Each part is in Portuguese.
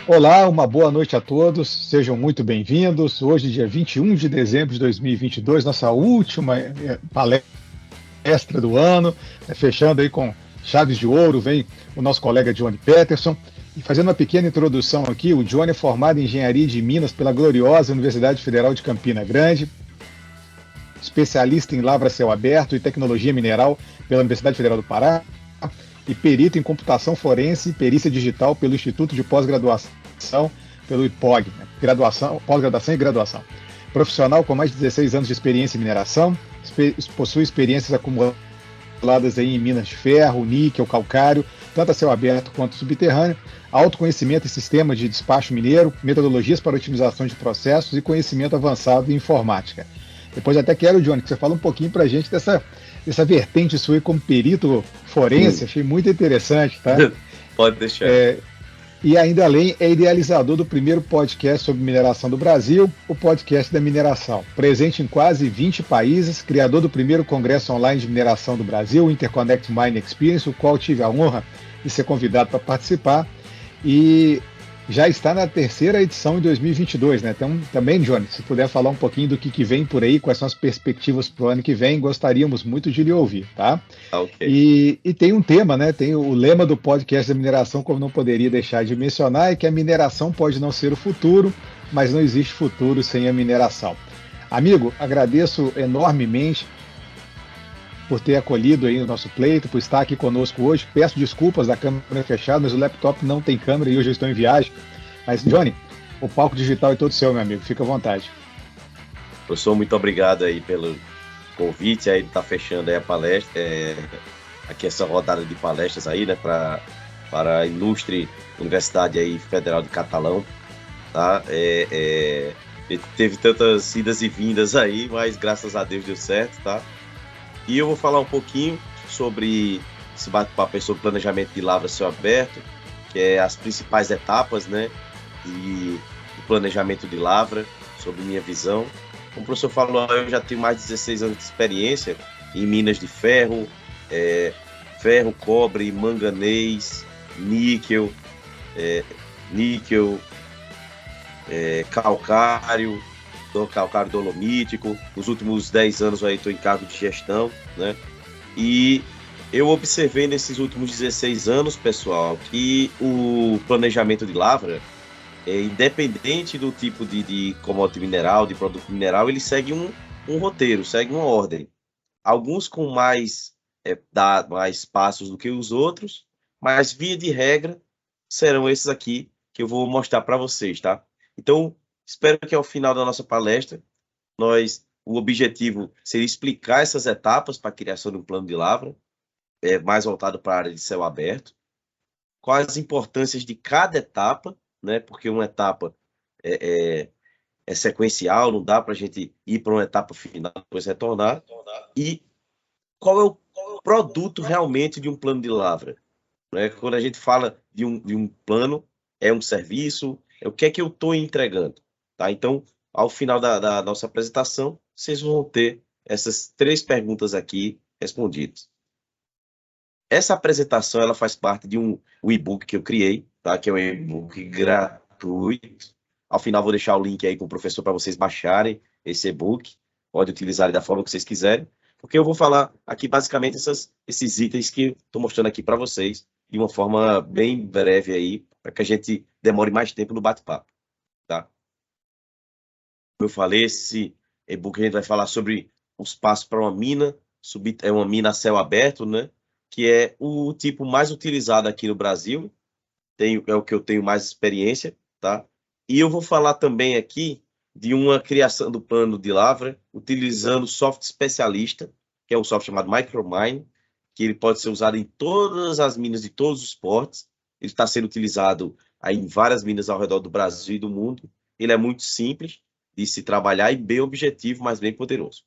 Olá, uma boa noite a todos, sejam muito bem-vindos. Hoje, dia 21 de dezembro de 2022, nossa última palestra do ano, fechando aí com chaves de ouro, vem o nosso colega Johnny Peterson. E fazendo uma pequena introdução aqui, o Johnny é formado em Engenharia de Minas pela gloriosa Universidade Federal de Campina Grande, especialista em lavra a céu aberto e tecnologia mineral pela Universidade Federal do Pará, e perito em computação forense e perícia digital pelo Instituto de Pós-Graduação, pelo IPOG, né? Pós-graduação e graduação. Profissional com mais de 16 anos de experiência em mineração, possui experiências acumuladas em minas de ferro, níquel, calcário, tanto a céu aberto quanto subterrâneo, autoconhecimento em sistemas de despacho mineiro, metodologias para otimização de processos e conhecimento avançado em informática. Depois até quero, Johnny, que você fale um pouquinho para a gente dessa vertente sua como perito forense, achei muito interessante, tá? Pode deixar. E ainda além, é idealizador do primeiro podcast sobre mineração do Brasil, o podcast da mineração. Presente em quase 20 países, criador do primeiro congresso online de mineração do Brasil, o Interconnect Mine Experience, o qual tive a honra de ser convidado para participar. E já está na terceira edição em 2022, né? Então, também, Johnny, se puder falar um pouquinho do que vem por aí, quais são as perspectivas para o ano que vem, gostaríamos muito de lhe ouvir, tá? Ok. E tem um tema, né? Tem o lema do podcast da mineração, como não poderia deixar de mencionar, é que a mineração pode não ser o futuro, mas não existe futuro sem a mineração. Amigo, agradeço enormemente por ter acolhido aí o nosso pleito, por estar aqui conosco hoje. Peço desculpas da câmera fechada, mas o laptop não tem câmera e hoje eu estou em viagem. Mas, Johnny, o palco digital é todo seu, meu amigo. Fica à vontade. Professor, muito obrigado aí pelo convite. Aí tá fechando aí a palestra, aqui essa rodada de palestras aí, né, para a ilustre Universidade aí Federal de Catalão, tá? Teve tantas idas e vindas aí, mas graças a Deus deu certo, tá? E eu vou falar um pouquinho sobre esse bate-papo sobre planejamento de lavra a céu aberto, que é as principais etapas, né, do planejamento de lavra, sobre minha visão. Como o professor falou, eu já tenho mais de 16 anos de experiência em minas de ferro, ferro, cobre, manganês, níquel, calcário, calcário dolomítico. Nos últimos 10 anos aí estou em cargo de gestão, né? E eu observei nesses últimos 16 anos, pessoal, que o planejamento de lavra, independente do tipo de commodity mineral, de produto mineral, ele segue um roteiro, segue uma ordem. Alguns com mais passos do que os outros, mas via de regra serão esses aqui que eu vou mostrar para vocês, tá? Então, espero que ao final da nossa palestra, o objetivo seria explicar essas etapas para a criação de um plano de lavra, mais voltado para a área de céu aberto, quais as importâncias de cada etapa, né? Porque uma etapa é sequencial, não dá para a gente ir para uma etapa final e depois retornar, e qual é o produto realmente de um plano de lavra, né? Quando a gente fala de um plano, é um serviço, é o que é que eu estou entregando, tá? Então, ao final da nossa apresentação, vocês vão ter essas 3 perguntas aqui respondidas. Essa apresentação, ela faz parte de um e-book que eu criei, tá? Que é um e-book gratuito. Ao final, vou deixar o link aí com o professor para vocês baixarem esse e-book. Pode utilizar ele da forma que vocês quiserem, porque eu vou falar aqui basicamente esses itens que estou mostrando aqui para vocês de uma forma bem breve aí, para que a gente demore mais tempo no bate-papo, tá? Como eu falei, esse e-book a gente vai falar sobre os passos para uma mina, uma mina a céu aberto, né? Que é o tipo mais utilizado aqui no Brasil, é o que eu tenho mais experiência, tá? E eu vou falar também aqui de uma criação do plano de lavra utilizando software especialista, que é um software chamado Micromine, que ele pode ser usado em todas as minas de todos os portes. Ele está sendo utilizado aí em várias minas ao redor do Brasil e do mundo. Ele é muito simples de se trabalhar e bem objetivo, mas bem poderoso.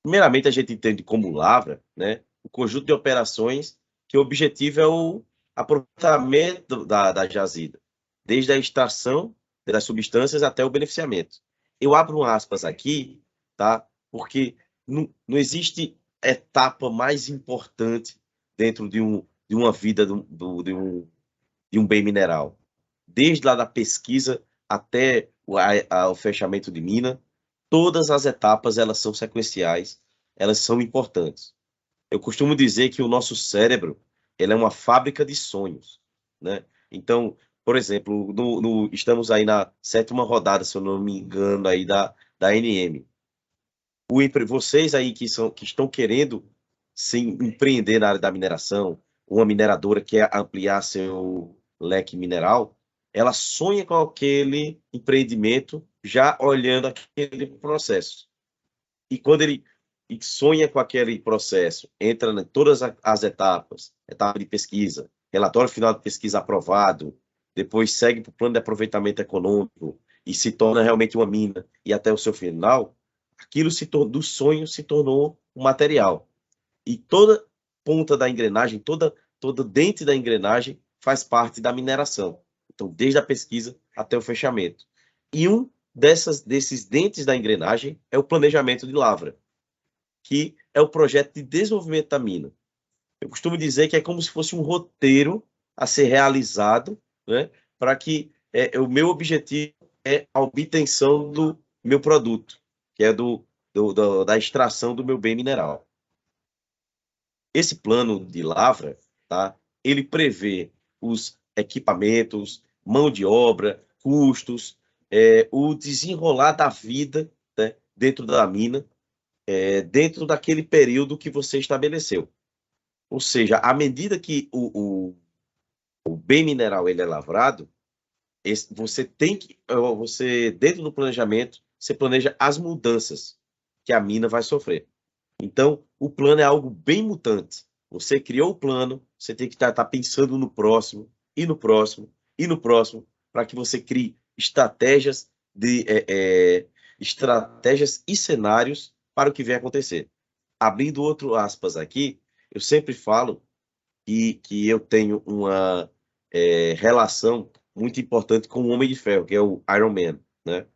Primeiramente, a gente entende como lavra, né, o conjunto de operações que o objetivo é o aproveitamento da jazida, desde a extração das substâncias até o beneficiamento. Eu abro um aspas aqui, tá? Porque não existe etapa mais importante dentro de uma vida de um bem mineral desde lá da pesquisa até o fechamento de mina, todas as etapas elas são sequenciais, elas são importantes. Eu costumo dizer que o nosso cérebro ele é uma fábrica de sonhos, né? Então, por exemplo, estamos aí na 7ª rodada, se eu não me engano, aí da NM. Vocês aí que estão querendo se empreender na área da mineração, uma mineradora que quer ampliar seu leque mineral, ela sonha com aquele empreendimento já olhando aquele processo. E quando ele sonha com aquele processo, entra em todas as etapas, etapa de pesquisa, relatório final de pesquisa aprovado, depois segue para o plano de aproveitamento econômico e se torna realmente uma mina e até o seu final, aquilo do sonho se tornou um material. E toda ponta da engrenagem, todo dente da engrenagem faz parte da mineração. Então, desde a pesquisa até o fechamento. E desses dentes da engrenagem é o planejamento de lavra, que é o projeto de desenvolvimento da mina. Eu costumo dizer que é como se fosse um roteiro a ser realizado, né, para que o meu objetivo é a obtenção do meu produto, que é da extração do meu bem mineral. Esse plano de lavra, tá, ele prevê os equipamentos, mão de obra, custos, o desenrolar da vida, né, dentro da mina, dentro daquele período que você estabeleceu. Ou seja, à medida que o bem mineral ele é lavrado, você dentro do planejamento, você planeja as mudanças que a mina vai sofrer. Então, o plano é algo bem mutante. Você criou o plano, você tem que estar pensando no próximo, e no próximo, e no próximo, para que você crie estratégias estratégias e cenários para o que vem acontecer. Abrindo outro aspas aqui, eu sempre falo que eu tenho uma relação muito importante com o Homem de Ferro, que é o Iron Man, né?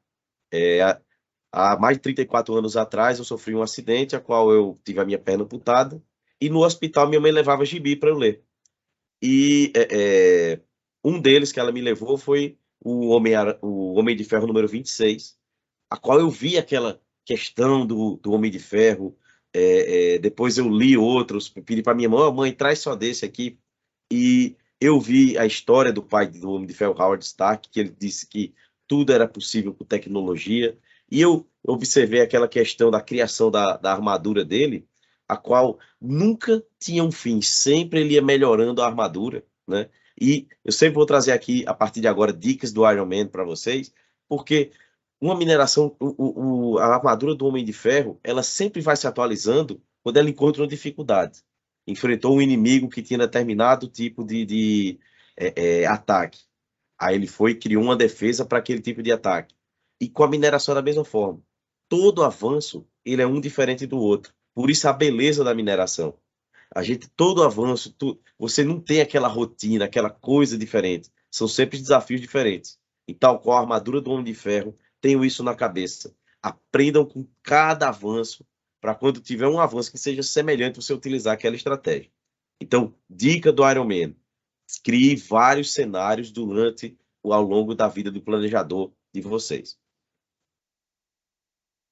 Há mais de 34 anos atrás, eu sofri um acidente, a qual eu tive a minha perna amputada, e no hospital minha mãe levava gibi para eu ler. E um deles que ela me levou foi o Homem de Ferro número 26, a qual eu vi aquela questão do Homem de Ferro. Depois eu li outros, pedi para minha mãe, oh, mãe, traz só desse aqui. E eu vi a história do pai do Homem de Ferro, Howard Stark, que ele disse que tudo era possível com tecnologia. E eu observei aquela questão da criação da armadura dele, a qual nunca tinha um fim, sempre ele ia melhorando a armadura, né? E eu sempre vou trazer aqui, a partir de agora, dicas do Iron Man para vocês, porque uma mineração, a armadura do Homem de Ferro, ela sempre vai se atualizando quando ela encontra uma dificuldade. Enfrentou um inimigo que tinha determinado tipo de ataque. Aí ele foi e criou uma defesa para aquele tipo de ataque. E com a mineração é da mesma forma. Todo avanço, ele é um diferente do outro. Por isso a beleza da mineração. Todo avanço, você não tem aquela rotina, aquela coisa diferente. São sempre desafios diferentes. E tal qual a armadura do Homem de Ferro, tenham isso na cabeça. Aprendam com cada avanço, para quando tiver um avanço que seja semelhante, você utilizar aquela estratégia. Então, dica do Iron Man. Crie vários cenários ao longo da vida do planejador de vocês.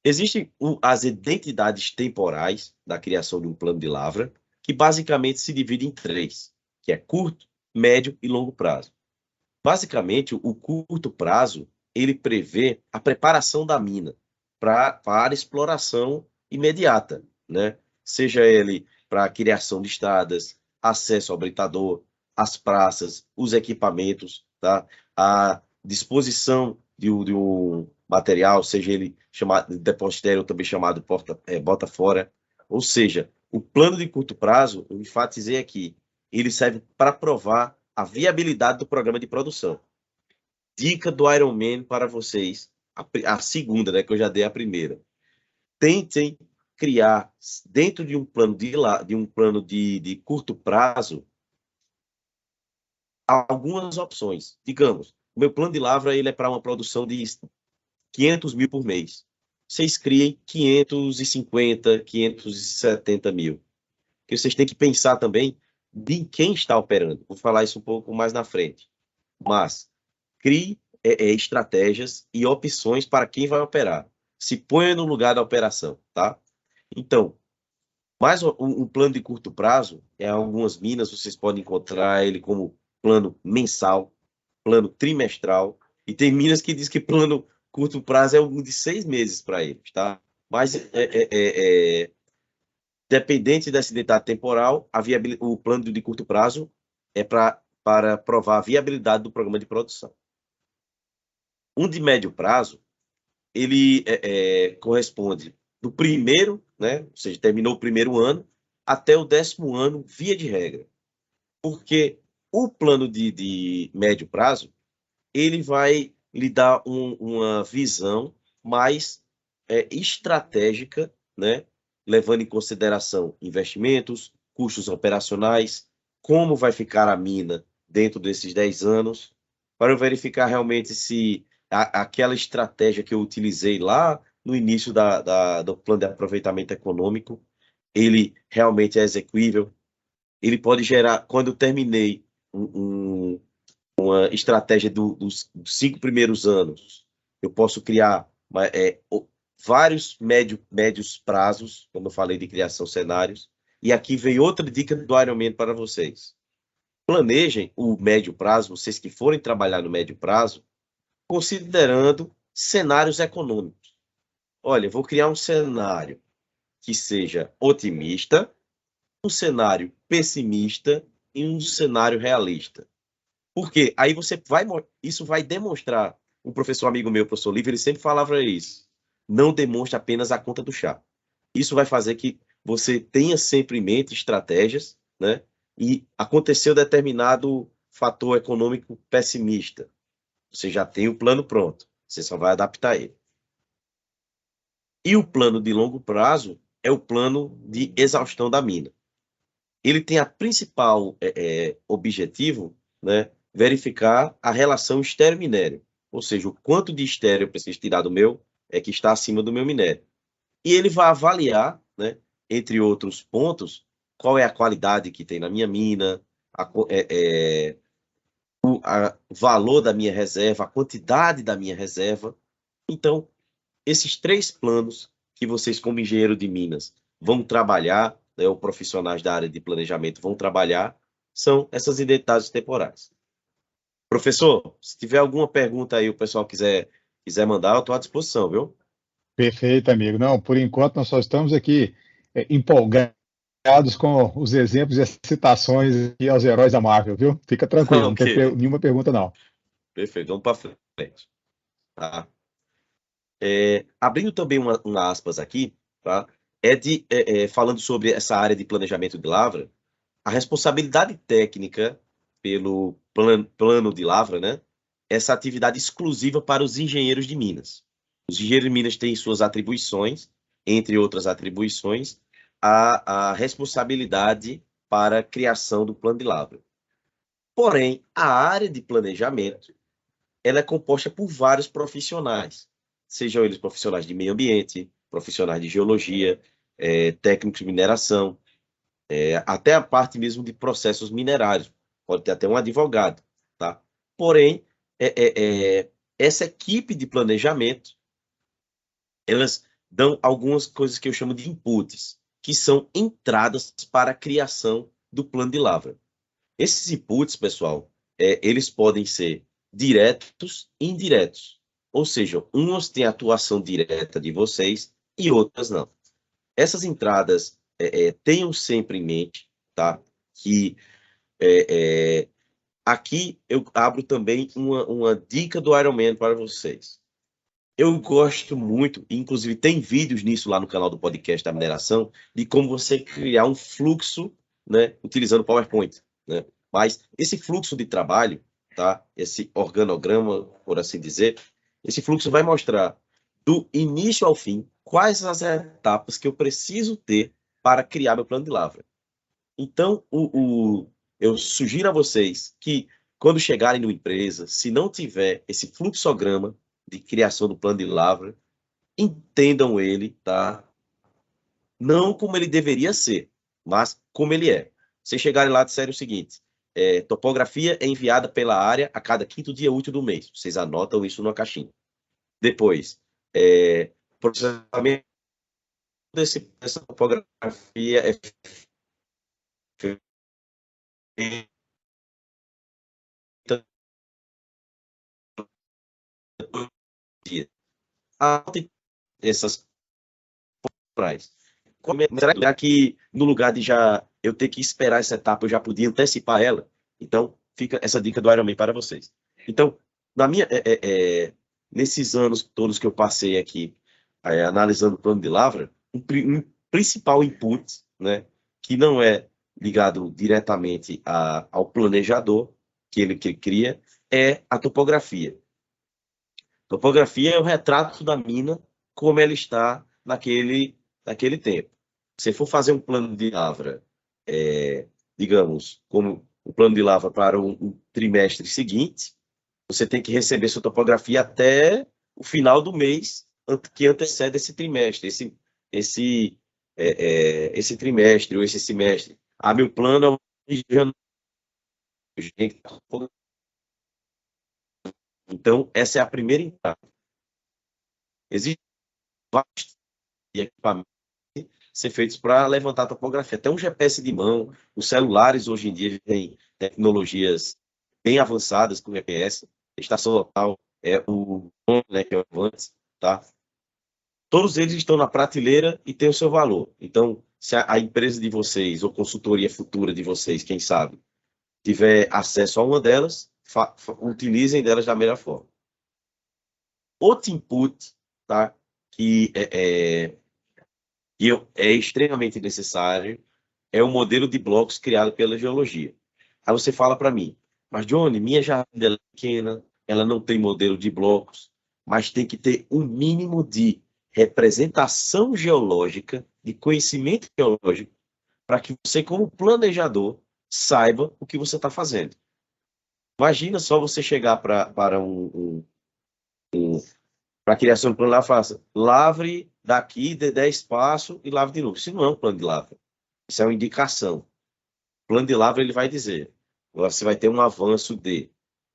Existem as identidades temporais da criação de um plano de lavra, que basicamente se divide em 3, que é curto, médio e longo prazo. Basicamente, o curto prazo, ele prevê a preparação da mina para exploração imediata, né? Seja ele para a criação de estradas, acesso ao britador, as praças, os equipamentos, tá? A disposição de um material, seja ele chamado depositário, também chamado bota fora. Ou seja, o plano de curto prazo, eu enfatizei aqui, ele serve para provar a viabilidade do programa de produção. Dica do Iron Man para vocês, a segunda, né, que eu já dei a primeira. Tentem criar, dentro de um plano de curto prazo, algumas opções. Digamos, o meu plano de lavra ele é para uma produção de 500 mil por mês. Vocês criem 550, 570 mil. Porque vocês têm que pensar também de quem está operando. Vou falar isso um pouco mais na frente. Mas crie estratégias e opções para quem vai operar. Se ponha no lugar da operação, tá? Então, mais um plano de curto prazo, em algumas minas vocês podem encontrar ele como plano mensal, plano trimestral, e tem minas que diz que plano curto prazo é um de 6 meses para eles, tá? Mas dependente dessa identidade temporal, o plano de curto prazo é para provar a viabilidade do programa de produção. Um de médio prazo, ele corresponde do primeiro, né, ou seja, terminou o primeiro ano, até o 10º ano, via de regra. Porque o plano de médio prazo, ele vai lhe dar uma visão mais estratégica, né, levando em consideração investimentos, custos operacionais, como vai ficar a mina dentro desses 10 anos, para eu verificar realmente se aquela estratégia que eu utilizei lá no início do plano de aproveitamento econômico, ele realmente é execuível. Ele pode gerar, quando eu terminei uma estratégia dos 5 primeiros anos, eu posso criar vários médios prazos, como eu falei de criação cenários. E aqui vem outra dica do Ironman para vocês. Planejem o médio prazo, vocês que forem trabalhar no médio prazo, considerando cenários econômicos. Olha, vou criar um cenário que seja otimista, um cenário pessimista e um cenário realista. Porque aí isso vai demonstrar, um professor amigo meu, o professor Lívia, ele sempre falava isso, não demonstre apenas a conta do chá. Isso vai fazer que você tenha sempre em mente estratégias, né? E aconteceu determinado fator econômico pessimista. Você já tem o plano pronto, você só vai adaptar ele. E o plano de longo prazo é o plano de exaustão da mina. Ele tem a principal objetivo, né, verificar a relação estéreo-minério, ou seja, o quanto de estéreo eu preciso tirar do meu, que está acima do meu minério. E ele vai avaliar, né, entre outros pontos, qual é a qualidade que tem na minha mina, o valor da minha reserva, a quantidade da minha reserva. Então, esses 3 planos que vocês, como engenheiro de minas, vão trabalhar, né, ou profissionais da área de planejamento vão trabalhar, são essas identidades temporais. Professor, se tiver alguma pergunta aí, o pessoal quiser mandar, eu estou à disposição, viu? Perfeito, amigo. Não, por enquanto nós só estamos aqui empolgados com os exemplos e as citações e aos heróis da Marvel, viu? Fica tranquilo, não tem Ok, nenhuma pergunta, não. perfeito, vamos para frente. Tá? Abrindo também uma aspas aqui, tá? Falando sobre essa área de planejamento de lavra, a responsabilidade técnica pelo plano de lavra, né? Essa atividade exclusiva para os engenheiros de minas. Os engenheiros de minas têm suas atribuições, entre outras atribuições, a responsabilidade para a criação do plano de lavra. Porém, a área de planejamento, ela é composta por vários profissionais, sejam eles profissionais de meio ambiente, profissionais de geologia, técnicos de mineração, até a parte mesmo de processos minerários. Pode ter até um advogado, tá? Porém, essa equipe de planejamento, elas dão algumas coisas que eu chamo de inputs, que são entradas para a criação do plano de lavra. Esses inputs, pessoal, eles podem ser diretos e indiretos. Ou seja, umas têm atuação direta de vocês e outras não. Essas entradas tenham sempre em mente, tá? Que aqui eu abro também uma dica do Ironman para vocês. Eu gosto muito, inclusive tem vídeos nisso lá no canal do podcast da mineração, de como você criar um fluxo, né, utilizando o PowerPoint, né? Mas esse fluxo de trabalho, tá? Esse organograma, por assim dizer, esse fluxo vai mostrar do início ao fim quais as etapas que eu preciso ter para criar meu plano de lavra. Então, eu sugiro a vocês que, quando chegarem numa empresa, se não tiver esse fluxograma de criação do plano de lavra, entendam ele, tá? Não como ele deveria ser, mas como ele é. Vocês chegarem lá e disserem o seguinte: topografia é enviada pela área a cada quinto dia útil do mês. Vocês anotam isso numa caixinha. Depois, processamento dessa topografia é feita por dia. Essas praias. Será que no lugar de já eu ter que esperar essa etapa, eu já podia antecipar ela? Então, fica essa dica do Ironman para vocês. Então, nesses anos todos que eu passei aqui analisando o plano de lavra, um principal input, né, que não é ligado diretamente ao planejador que ele cria, é a topografia. Topografia é o retrato da mina como ela está naquele tempo. Se for fazer um plano de lavra, digamos, como o plano de lavra para um trimestre seguinte, você tem que receber sua topografia até o final do mês que antecede esse trimestre, esse trimestre ou esse semestre. Meu plano é de janeiro. Então, essa é a primeira entrada. Existem vários equipamentos ser feitos para levantar a topografia. Até um GPS de mão, os celulares hoje em dia têm tecnologias bem avançadas com GPS, estação local, o né, que é o Avantes, tá? Todos eles estão na prateleira e têm o seu valor. Então, se a empresa de vocês, ou consultoria futura de vocês, quem sabe, tiver acesso a uma delas, utilizem delas da melhor forma. Outro input, tá? Que é extremamente necessário, é o modelo de blocos criado pela geologia. Aí você fala para mim, mas Johnny, minha jardim é pequena, ela não tem modelo de blocos, mas tem que ter um mínimo de representação geológica, de conhecimento geológico, para que você, como planejador, saiba o que você está fazendo. Imagina só você chegar para a criação do plano lá, faça lavre daqui de 10 passos e lavre de novo. Isso não é um plano de lavra. Isso é uma indicação. O plano de lavra ele vai dizer, você vai ter um avanço de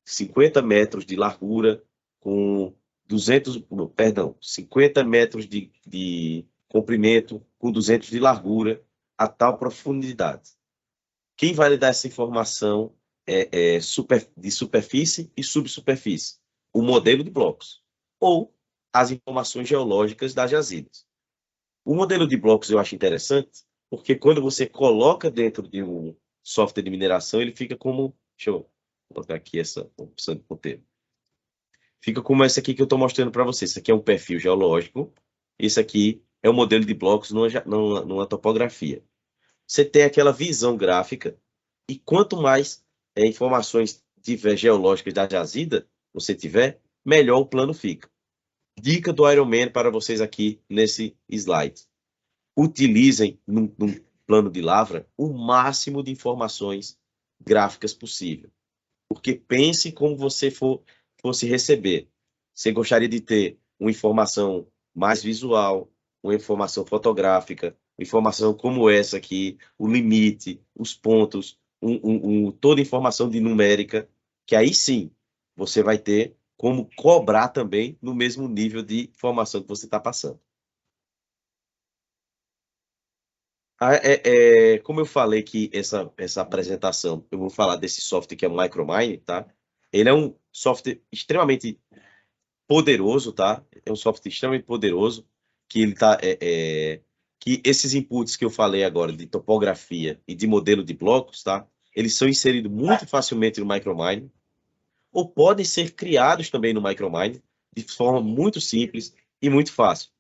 50 metros de largura com 50 metros de comprimento com 200 de largura a tal profundidade. Quem vai lhe dar essa informação de superfície e subsuperfície? O modelo de blocos. Ou as informações geológicas das jazidas. O modelo de blocos eu acho interessante, porque quando você coloca dentro de um software de mineração, ele fica como... Deixa eu colocar aqui essa opção de ponteiro. Fica como essa aqui que eu estou mostrando para vocês. Isso aqui é um perfil geológico. Isso aqui é um modelo de blocos numa topografia. Você tem aquela visão gráfica e quanto mais informações geológicas da jazida você tiver, melhor o plano fica. Dica do Ironman para vocês aqui nesse slide. Utilizem num plano de lavra o máximo de informações gráficas possível. Porque pense como você fosse receber. Você gostaria de ter uma informação mais visual, uma informação fotográfica, uma informação como essa aqui, o limite, os pontos, toda informação de numérica, que aí sim você vai ter como cobrar também no mesmo nível de informação que você está passando. Como eu falei que essa apresentação, eu vou falar desse software que é o Micromine, tá? Ele é um software extremamente poderoso, tá? É um software extremamente poderoso, que ele tá, que esses inputs que eu falei agora, de topografia e de modelo de blocos, tá? Eles são inseridos muito facilmente no Micromine, ou podem ser criados também no Micromine, de forma muito simples e muito fácil,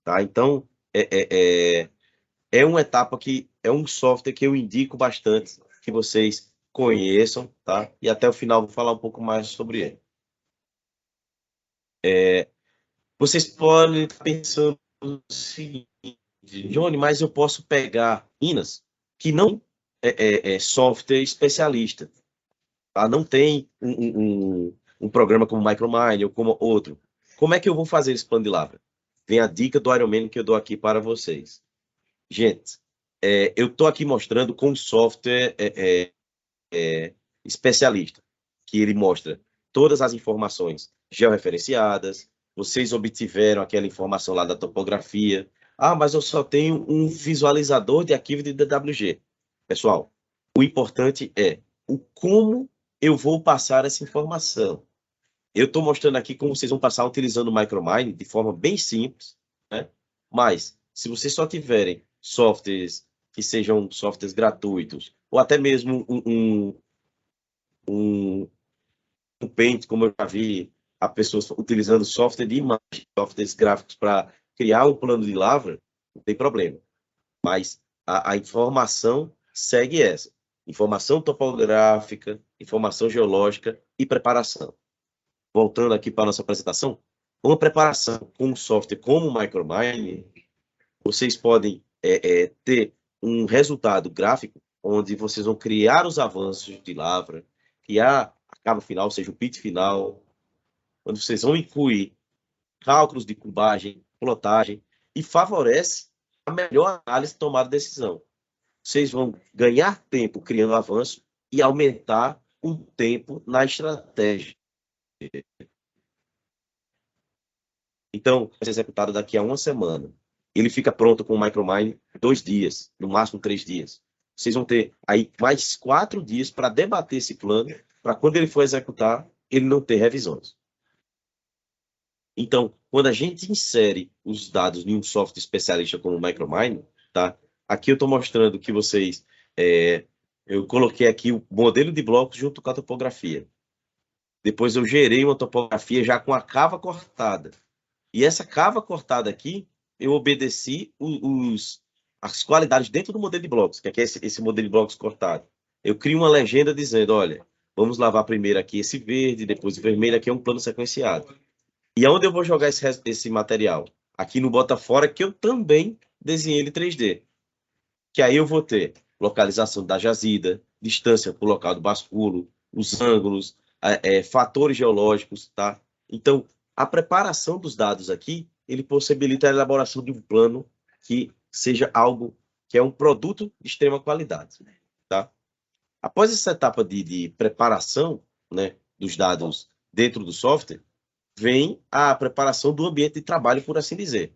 tá? Então, é uma etapa que é um software que eu indico bastante que vocês conheçam, tá? E até o final vou falar um pouco mais sobre ele. Vocês podem estar pensando o seguinte, Johnny, mas eu posso pegar minas que não é software especialista, tá? Não tem um programa como o Micromine ou como outro. Como é que eu vou fazer esse plano de lavra? Vem a dica do Ironman que eu dou aqui para vocês. Gente, eu estou aqui mostrando com software especialista, que ele mostra todas as informações georreferenciadas, vocês obtiveram aquela informação lá da topografia. Ah, mas eu só tenho um visualizador de arquivo de DWG. Pessoal, o importante é o como eu vou passar essa informação. Eu estou mostrando aqui como vocês vão passar utilizando o Micromine de forma bem simples, né? Mas, se vocês só tiverem softwares que sejam softwares gratuitos, ou até mesmo um Paint, como eu já vi a pessoas utilizando software de imagem, softwares gráficos para criar um plano de lavra, não tem problema. Mas a informação segue essa. Informação topográfica, informação geológica e preparação. Voltando aqui para a nossa apresentação, uma preparação com um software como o Micromine, vocês podem ter um resultado gráfico onde vocês vão criar os avanços de lavra, criar a cava final, ou seja, o pit final, onde vocês vão incluir cálculos de cubagem, plotagem, e favorece a melhor análise de tomada de decisão. Vocês vão ganhar tempo criando avanço e aumentar o tempo na estratégia. Então, vai ser executado daqui a uma semana. Ele fica pronto com o Micromine 2 dias, no máximo 3 dias. Vocês vão ter aí mais 4 dias para debater esse plano, para quando ele for executar, ele não ter revisões. Então, quando a gente insere os dados em um software especialista como o Micromine, tá? Aqui eu estou mostrando que vocês... eu coloquei aqui o modelo de blocos junto com a topografia. Depois eu gerei uma topografia já com a cava cortada. E essa cava cortada aqui, eu obedeci as qualidades dentro do modelo de blocos, que é esse modelo de blocos cortado. Eu crio uma legenda dizendo, olha, vamos lavar primeiro aqui esse verde, depois o vermelho, aqui é um plano sequenciado. E aonde eu vou jogar esse material? Aqui no Botafora, que eu também desenhei ele 3D. Que aí eu vou ter localização da jazida, distância para o local do basculo, os ângulos, fatores geológicos, tá? Então, a preparação dos dados aqui, ele possibilita a elaboração de um plano que seja algo que é um produto de extrema qualidade, tá? Após essa etapa de preparação, né, dos dados dentro do software, vem a preparação do ambiente de trabalho, por assim dizer.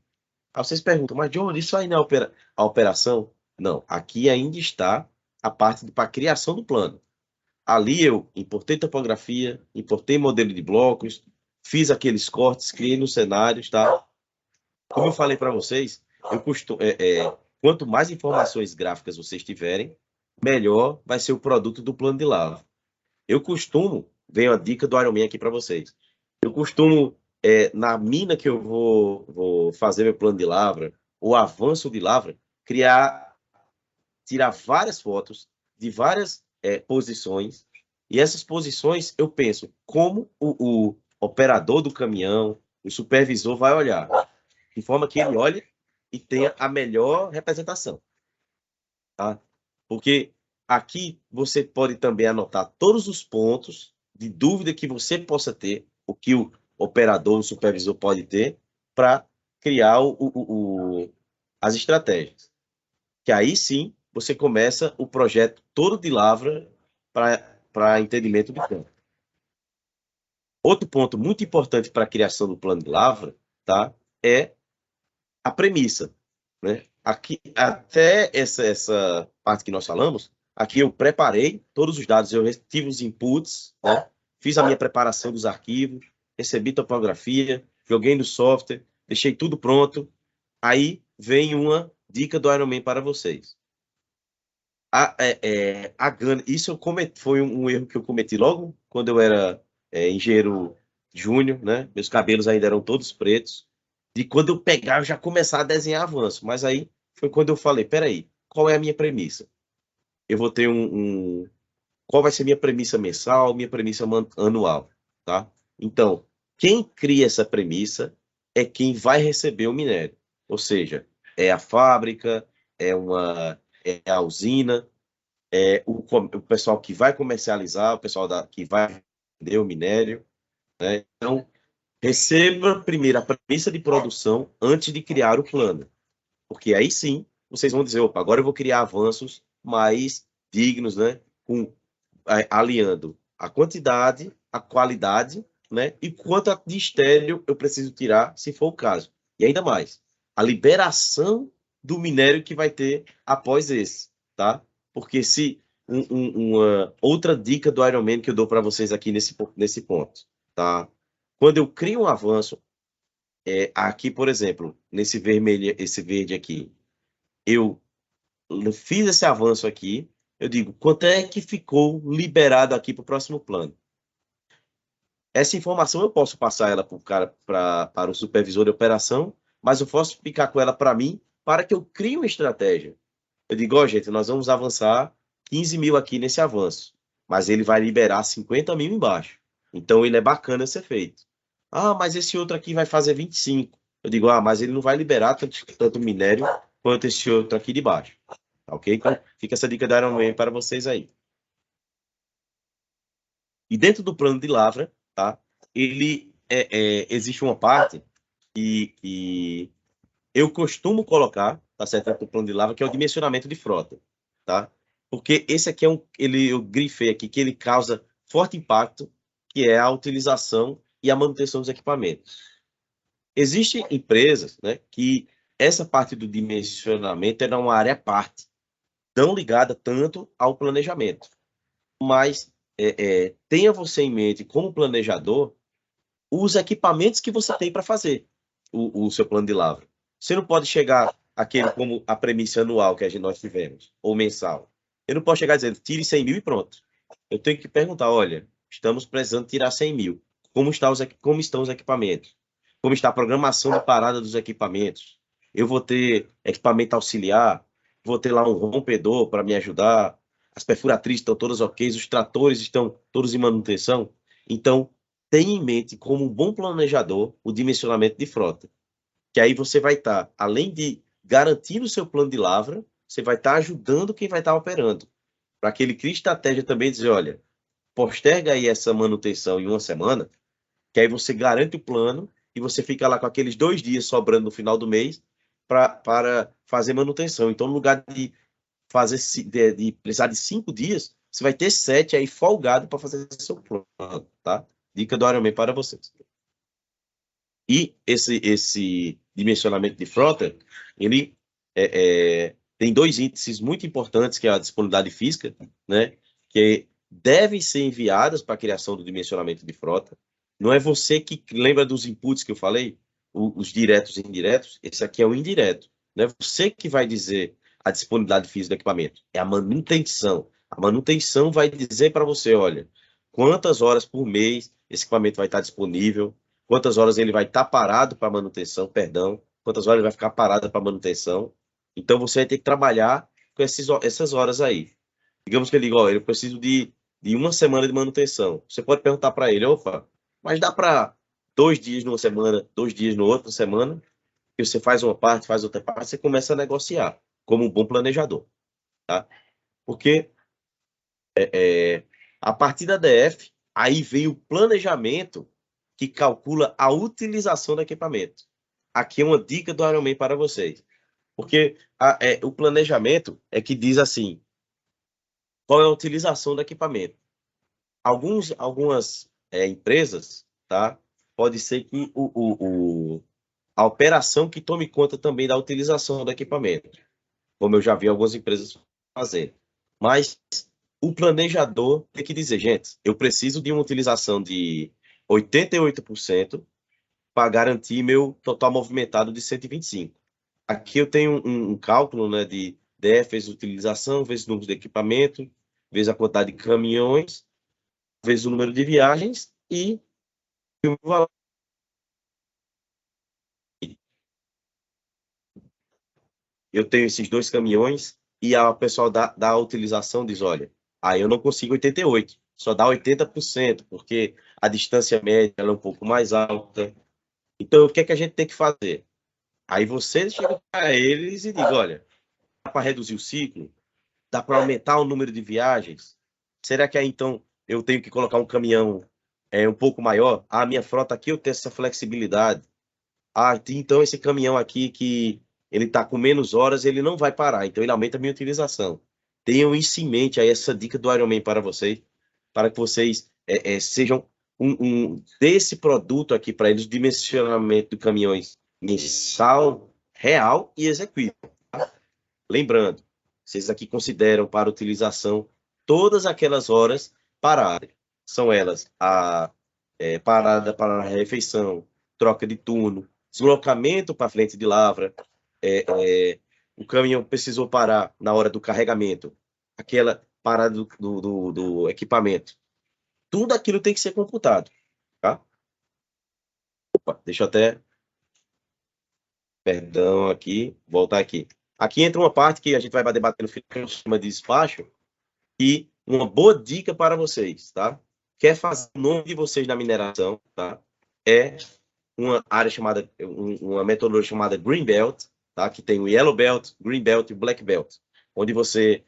Aí vocês perguntam, mas John, isso aí não é a operação? Não, aqui ainda está a parte para a criação do plano. Ali eu importei topografia, importei modelo de blocos, fiz aqueles cortes, criei nos cenários, tá? Como eu falei para vocês, quanto mais informações gráficas vocês tiverem, melhor vai ser o produto do plano de lavra. Vem a dica do Ironman aqui para vocês. Eu costumo, na mina que eu vou fazer meu plano de lavra, ou avanço de lavra, tirar várias fotos de várias posições, e essas posições eu penso como o operador do caminhão, o supervisor vai olhar, de forma que ele olhe e tenha a melhor representação. Tá? Porque aqui você pode também anotar todos os pontos de dúvida que você possa ter, o que o operador, o supervisor pode ter, para criar as estratégias. Que aí sim você começa o projeto todo de lavra para entendimento do campo. Outro ponto muito importante para a criação do plano de lavra, tá, é a premissa, né? Aqui, até essa parte que nós falamos, aqui eu preparei todos os dados, eu tive os inputs, né? Fiz a minha preparação dos arquivos, recebi topografia, joguei no software, deixei tudo pronto. Aí vem uma dica do Ironman para vocês. Isso foi um erro que eu cometi logo quando eu era engenheiro júnior, né? Meus cabelos ainda eram todos pretos. De quando eu pegar, eu já começar a desenhar avanço. Mas aí foi quando eu falei, peraí, qual é a minha premissa? Eu vou ter qual vai ser minha premissa mensal, minha premissa anual, tá? Então, quem cria essa premissa é quem vai receber o minério. Ou seja, a fábrica, a usina, o pessoal que vai comercializar, o pessoal que vai vender o minério, né? Então, receba primeiro a premissa de produção antes de criar o plano. Porque aí sim, vocês vão dizer, opa, agora eu vou criar avanços mais dignos, né? Com aliando a quantidade, a qualidade, né? E quanto de estéreo eu preciso tirar, se for o caso. E ainda mais, a liberação do minério que vai ter após esse, tá? Porque se uma outra dica do Ironman que eu dou para vocês aqui nesse ponto, tá? Quando eu crio um avanço, aqui, por exemplo, nesse vermelho, esse verde aqui, eu fiz esse avanço aqui, eu digo, quanto é que ficou liberado aqui para o próximo plano? Essa informação eu posso passar ela para o supervisor de operação, mas eu posso ficar com ela para mim, para que eu crie uma estratégia. Eu digo, ó, gente, nós vamos avançar 15 mil aqui nesse avanço, mas ele vai liberar 50 mil embaixo. Então ele é bacana ser feito. Ah, mas esse outro aqui vai fazer 25. Eu digo, mas ele não vai liberar tanto minério quanto esse outro aqui de baixo. Ok? Então fica essa dica da Ironman para vocês aí. E dentro do plano de lavra, tá? Ele existe uma parte que eu costumo colocar, tá certo? Dentro do plano de lavra, que é o dimensionamento de frota, tá? Porque esse aqui eu grifei aqui que ele causa forte impacto, que é a utilização e a manutenção dos equipamentos. Existem empresas, né, que essa parte do dimensionamento é uma área à parte, não ligada tanto ao planejamento. Mas tenha você em mente, como planejador, os equipamentos que você tem para fazer o seu plano de lavra. Você não pode chegar aquele como a premissa anual que nós tivemos, ou mensal. Eu não posso chegar dizendo, tire 100 mil e pronto. Eu tenho que perguntar, olha, estamos precisando tirar 100 mil. Como estão os equipamentos? Como está a programação de parada dos equipamentos? Eu vou ter equipamento auxiliar? Vou ter lá um rompedor para me ajudar? As perfuratrizes estão todas ok? Os tratores estão todos em manutenção? Então, tenha em mente, como um bom planejador, o dimensionamento de frota. Que aí você vai estar, além de garantir o seu plano de lavra, você vai estar ajudando quem vai estar operando. Para que ele crie estratégia também dizer, olha, posterga aí essa manutenção em uma semana, que aí você garante o plano e você fica lá com aqueles 2 dias sobrando no final do mês para fazer manutenção. Então, no lugar de precisar de 5 dias, você vai ter 7 aí folgado para fazer seu plano, tá? Dica do Ironman para vocês. E esse dimensionamento de frota, ele tem 2 índices muito importantes, que é a disponibilidade física, né, que devem ser enviadas para a criação do dimensionamento de frota. Não é você que lembra dos inputs que eu falei, os diretos e indiretos, esse aqui é o indireto. Não é você que vai dizer a disponibilidade física do equipamento, é a manutenção. A manutenção vai dizer para você, olha, quantas horas por mês esse equipamento vai estar disponível, quantas horas ele vai estar parado para manutenção, quantas horas ele vai ficar parado para manutenção. Então, você vai ter que trabalhar com essas horas aí. Digamos que ele diga, eu preciso de uma semana de manutenção. Você pode perguntar para ele, opa, mas dá para 2 dias numa semana, 2 dias na outra semana, que você faz uma parte, faz outra parte, você começa a negociar, como um bom planejador. Tá? Porque a partir da DF, aí vem o planejamento que calcula a utilização do equipamento. Aqui é uma dica do Ironman para vocês. Porque o planejamento é que diz assim, qual é a utilização do equipamento. Algumas empresas, tá? Pode ser que a operação que tome conta também da utilização do equipamento, como eu já vi algumas empresas fazer. Mas o planejador tem que dizer, gente, eu preciso de uma utilização de 88% para garantir meu total movimentado de 125. Aqui eu tenho um cálculo, né, de DF vezes utilização, vezes o número de equipamento, vezes a quantidade de caminhões, vezes o número de viagens e o valor. Eu tenho esses 2 caminhões e a pessoal da utilização diz, olha, aí eu não consigo 88, só dá 80%, porque a distância média ela é um pouco mais alta. Então, o que é que a gente tem que fazer? Aí você chega para eles e diz, olha, dá para reduzir o ciclo? Dá para aumentar o número de viagens? Será que aí, então, eu tenho que colocar um caminhão um pouco maior? A minha frota aqui eu tenho essa flexibilidade. Então esse caminhão aqui que ele está com menos horas, ele não vai parar, então ele aumenta a minha utilização. Tenham isso em mente aí, essa dica do Ironman para vocês, para que vocês sejam desse produto aqui para eles, o dimensionamento de caminhões mensal, real e execuível. Tá? Lembrando, vocês aqui consideram para utilização todas aquelas horas paradas. São elas a parada para a refeição, troca de turno, deslocamento para frente de lavra, o caminhão precisou parar na hora do carregamento, aquela parada do equipamento. Tudo aquilo tem que ser computado, tá? Opa, deixa eu até... Perdão aqui, voltar aqui. Aqui entra uma parte que a gente vai debater no final, chama de despacho, e uma boa dica para vocês, tá? Quer fazer o nome de vocês na mineração, tá? É uma área chamada, uma metodologia chamada Green Belt, tá? Que tem o Yellow Belt, Green Belt e Black Belt, onde você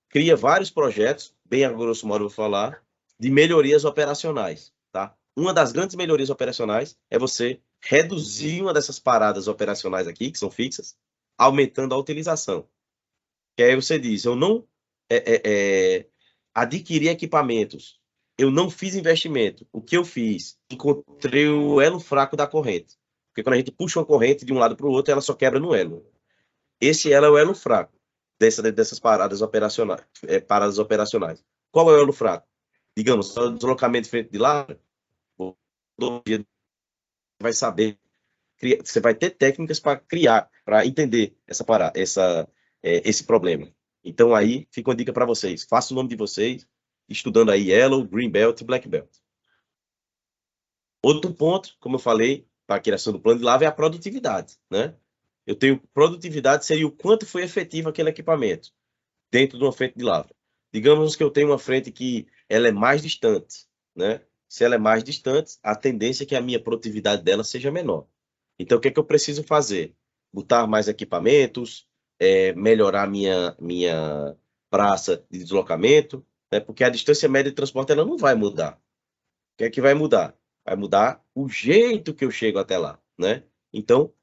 cria vários projetos, bem a grosso modo vou falar, de melhorias operacionais, tá? Uma das grandes melhorias operacionais é você reduzir uma dessas paradas operacionais aqui, que são fixas, aumentando a utilização. Que aí você diz, eu não adquiri equipamentos, eu não fiz investimento. O que eu fiz? Encontrei o elo fraco da corrente. Porque quando a gente puxa uma corrente de um lado para o outro, ela só quebra no elo. Esse elo é o elo fraco dessas paradas operacionais. Qual é o elo fraco? Digamos, o deslocamento de frente de lavra, você vai saber, você vai ter técnicas para criar, para entender esse problema. Então aí fica uma dica para vocês. Faça o nome de vocês, estudando aí Yellow, Green Belt e Black Belt. Outro ponto, como eu falei, para a criação do plano de lavra é a produtividade, né? Eu tenho produtividade, seria o quanto foi efetivo aquele equipamento dentro de uma frente de lavra. Digamos que eu tenho uma frente que ela é mais distante, né? Se ela é mais distante, a tendência é que a minha produtividade dela seja menor. Então, o que é que eu preciso fazer? Botar mais equipamentos, melhorar minha praça de deslocamento, né? Porque a distância média de transporte ela não vai mudar. O que é que vai mudar? Vai mudar o jeito que eu chego até lá, né? Então,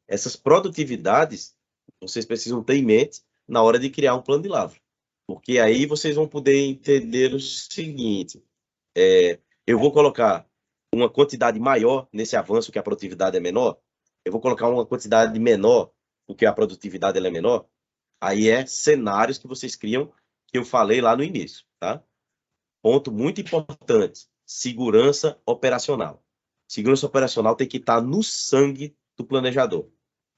essas produtividades vocês precisam ter em mente na hora de criar um plano de lavra. Porque aí vocês vão poder entender o seguinte, eu vou colocar uma quantidade maior nesse avanço que a produtividade é menor, eu vou colocar uma quantidade menor porque a produtividade ela é menor, aí cenários que vocês criam que eu falei lá no início, tá? Ponto muito importante, segurança operacional. Segurança operacional tem que estar no sangue do planejador.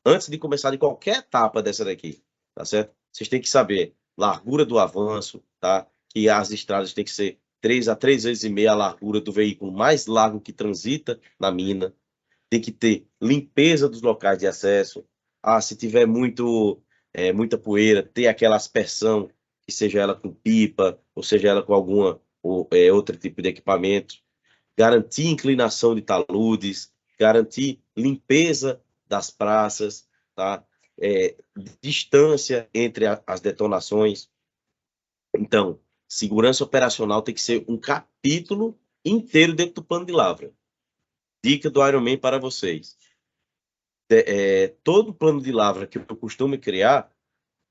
Antes de começar de qualquer etapa dessa daqui, tá certo? Vocês têm que saber largura do avanço, tá? Que as estradas têm que ser 3 a 3 vezes e meia a largura do veículo mais largo que transita na mina. Tem que ter limpeza dos locais de acesso. Se tiver muita poeira, ter aquela aspersão, que seja ela com pipa, ou seja ela com alguma outro tipo de equipamento. Garantir inclinação de taludes, garantir limpeza das praças, tá? Distância entre as detonações. Então, segurança operacional tem que ser um capítulo inteiro dentro do plano de lavra. Dica do Ironman para vocês. Todo plano de lavra que eu costumo criar,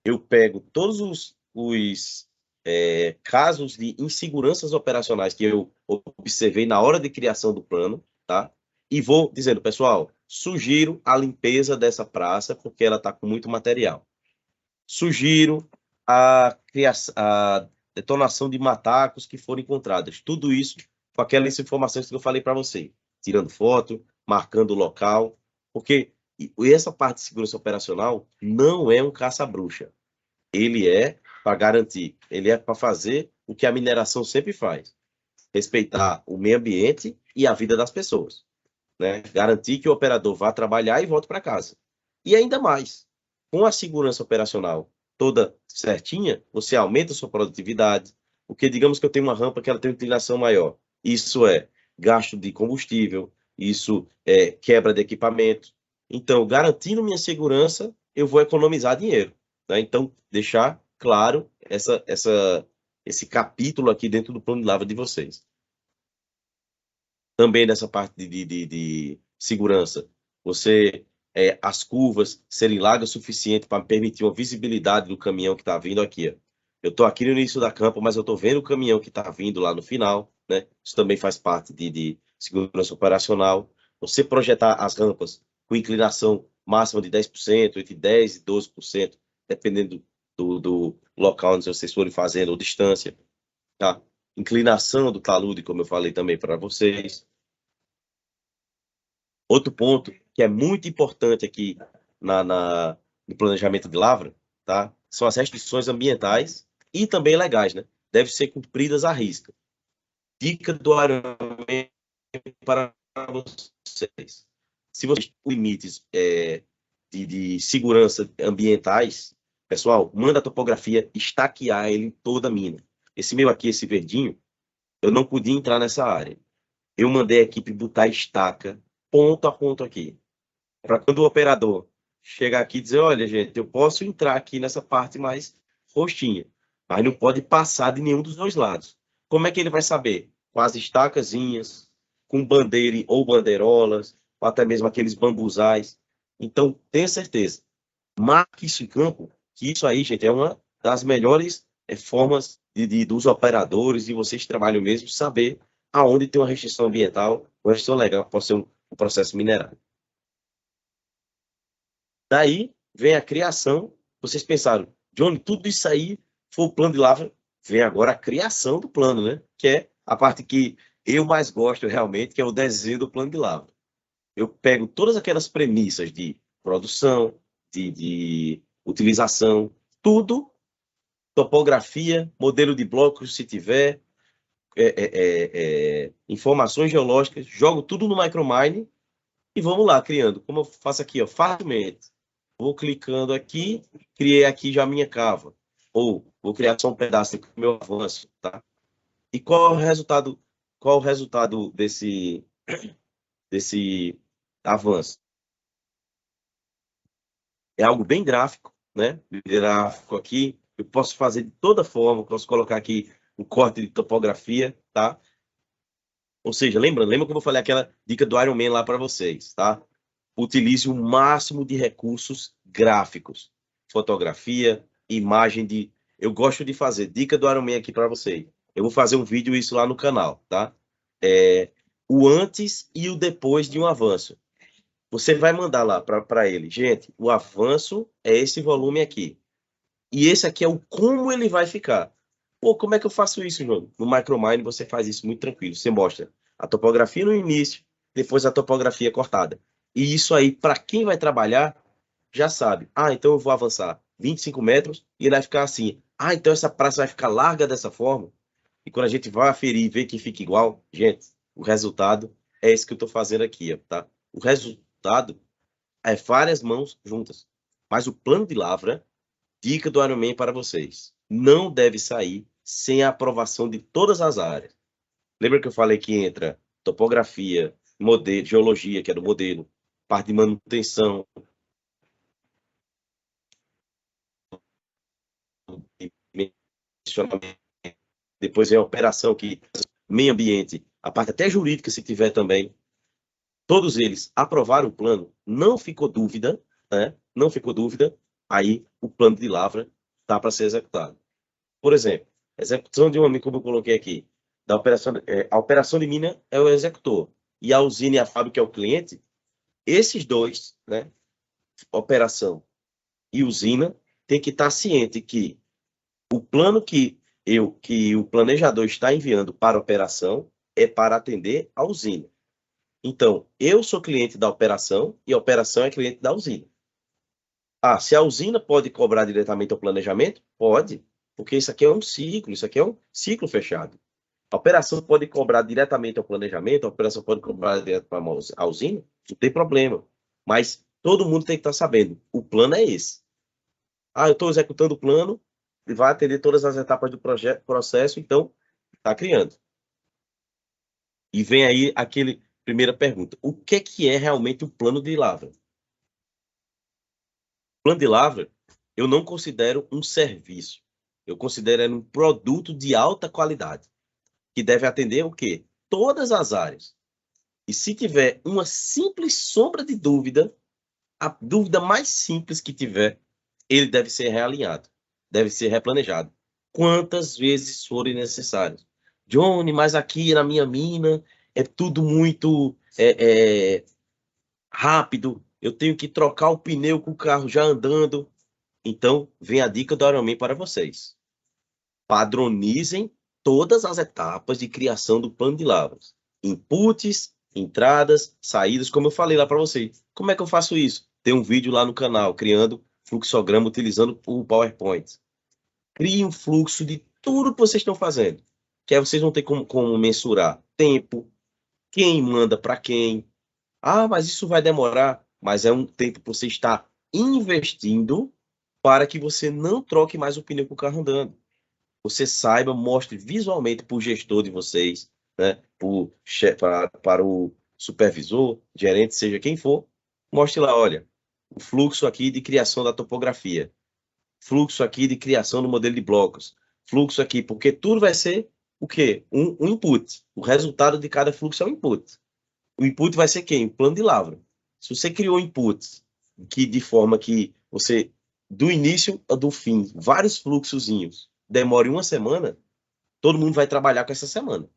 eu pego todos os casos de inseguranças operacionais que eu observei na hora de criação do plano, tá? E vou dizendo, pessoal, sugiro a limpeza dessa praça porque ela está com muito material. Sugiro a detonação de matacos que foram encontrados. Tudo isso com aquelas informações que eu falei para você. Tirando foto, marcando o local, porque essa parte de segurança operacional não é um caça-bruxa. Ele é para garantir, ele é para fazer o que a mineração sempre faz. Respeitar o meio ambiente e a vida das pessoas. Né? Garantir que o operador vá trabalhar e volte para casa. E ainda mais, com a segurança operacional toda certinha, você aumenta a sua produtividade, porque digamos que eu tenho uma rampa que ela tem uma inclinação maior. Isso é gasto de combustível, isso é quebra de equipamento. Então, garantindo minha segurança, eu vou economizar dinheiro. Né? Então, deixar claro esse capítulo aqui dentro do plano de lavra de vocês. Também nessa parte de segurança, as curvas serem largas o suficiente para permitir uma visibilidade do caminhão que está vindo aqui. Eu estou aqui no início da campa, mas eu estou vendo o caminhão que está vindo lá no final, né? Isso também faz parte de segurança operacional. Você projetar as rampas com inclinação máxima de 10%, entre 10% e 12%, dependendo do local onde vocês forem fazendo, ou distância, tá? Inclinação do talude, como eu falei também para vocês. Outro ponto que é muito importante aqui no planejamento de lavra, tá? São as restrições ambientais e também legais, né? Devem ser cumpridas à risca. Dica do aeroporto para vocês. Se vocês têm limites de segurança ambientais, pessoal, manda a topografia estaquear ele toda a mina. Esse meu aqui, esse verdinho, eu não podia entrar nessa área. Eu mandei a equipe botar estaca ponto a ponto aqui. Para quando o operador chegar aqui e dizer, olha, gente, eu posso entrar aqui nessa parte mais roxinha, mas não pode passar de nenhum dos dois lados. Como é que ele vai saber? Com as estacazinhas, com bandeira ou bandeirolas, ou até mesmo aqueles bambuzais. Então, tenha certeza. Marque isso em campo, que isso aí, gente, é uma das melhores formas dos operadores e vocês que trabalham mesmo, saber aonde tem uma restrição ambiental, uma restrição legal, pode ser um processo minerário. Daí vem a criação. Vocês pensaram, Johnny, tudo isso aí foi o plano de lavra. Vem agora a criação do plano, né? Que é a parte que eu mais gosto realmente, que é o desenho do plano de lavra. Eu pego todas aquelas premissas de produção, de utilização, tudo, topografia, modelo de blocos, se tiver, informações geológicas, jogo tudo no Micromine e vamos lá, criando. Como eu faço aqui, ó, facilmente. Vou clicando aqui, criei aqui já a minha cava. Ou vou criar só um pedaço do meu avanço, tá? E qual é o resultado, desse avanço? É algo bem gráfico, né? Gráfico aqui, eu posso fazer de toda forma, posso colocar aqui um corte de topografia, tá? Ou seja, lembra que eu falei aquela dica do Iron Man lá para vocês, tá? Utilize o máximo de recursos gráficos, fotografia, imagem de... Eu gosto de fazer, dica do Iron Man aqui para vocês. Eu vou fazer um vídeo isso lá no canal, tá? O antes e o depois de um avanço. Você vai mandar lá para ele, gente, o avanço é esse volume aqui. E esse aqui é o como ele vai ficar. Pô, como é que eu faço isso, João? No Micromine você faz isso muito tranquilo. Você mostra a topografia no início, depois a topografia cortada. E isso aí, para quem vai trabalhar, já sabe. Ah, então eu vou avançar 25 metros e ele vai ficar assim. Ah, então essa praça vai ficar larga dessa forma. E quando a gente vai aferir e ver que fica igual, gente, o resultado é esse que eu estou fazendo aqui, tá? O resultado é várias mãos juntas. Mas o plano de lavra, dica do Iron Man para vocês, não deve sair sem a aprovação de todas as áreas. Lembra que eu falei que entra topografia, modelo, geologia, que é do modelo, parte de manutenção, depois vem a operação, que meio ambiente, a parte até jurídica, se tiver também. Todos eles aprovaram o plano, não ficou dúvida, né? Não ficou dúvida, aí o plano de lavra está para ser executado. Por exemplo, execução de uma, como eu coloquei aqui, da operação, a operação de mina é o executor, e a usina e a fábrica é o cliente. Esses dois, né, operação e usina, tem que estar ciente que o plano que o planejador está enviando para a operação é para atender a usina. Então, eu sou cliente da operação e a operação é cliente da usina. Ah, se a usina pode cobrar diretamente ao planejamento? Pode, porque isso aqui é um ciclo fechado. A operação pode cobrar diretamente ao planejamento, a operação pode cobrar direto para a usina, não tem problema. Mas todo mundo tem que estar sabendo, o plano é esse. Ah, eu estou executando o plano, e vai atender todas as etapas do processo, então está criando. E vem aí aquele primeira pergunta. O que é realmente o plano de lavra? O plano de lavra, eu não considero um serviço. Eu considero um produto de alta qualidade, que deve atender o quê? Todas as áreas. E se tiver uma simples sombra de dúvida, a dúvida mais simples que tiver, ele deve ser realinhado, deve ser replanejado. quantas vezes forem necessárias. Johnny, mas aqui na minha mina é tudo muito rápido, eu tenho que trocar o pneu com o carro já andando. Então, vem a dica do Ironman para vocês. Padronizem todas as etapas de criação do plano de lavras. Inputs, entradas, saídas, como eu falei lá para vocês. Como é que eu faço isso? Tem um vídeo lá no canal, criando fluxograma utilizando o PowerPoint. Crie um fluxo de tudo que vocês estão fazendo. Que aí vocês vão ter como mensurar tempo, quem manda para quem. Ah, mas isso vai demorar. Mas é um tempo que você está investindo para que você não troque mais o pneu com o carro andando. Você saiba, mostre visualmente para o gestor de vocês, né, para o supervisor, gerente, seja quem for, mostre lá, olha, o fluxo aqui de criação da topografia, fluxo aqui de criação do modelo de blocos, fluxo aqui, porque tudo vai ser o quê? Um input. O resultado de cada fluxo é um input. O input vai ser quem? O plano de lavra. Se você criou inputs que de forma que você, do início ao do fim, vários fluxozinhos, demore uma semana, todo mundo vai trabalhar com essa semana.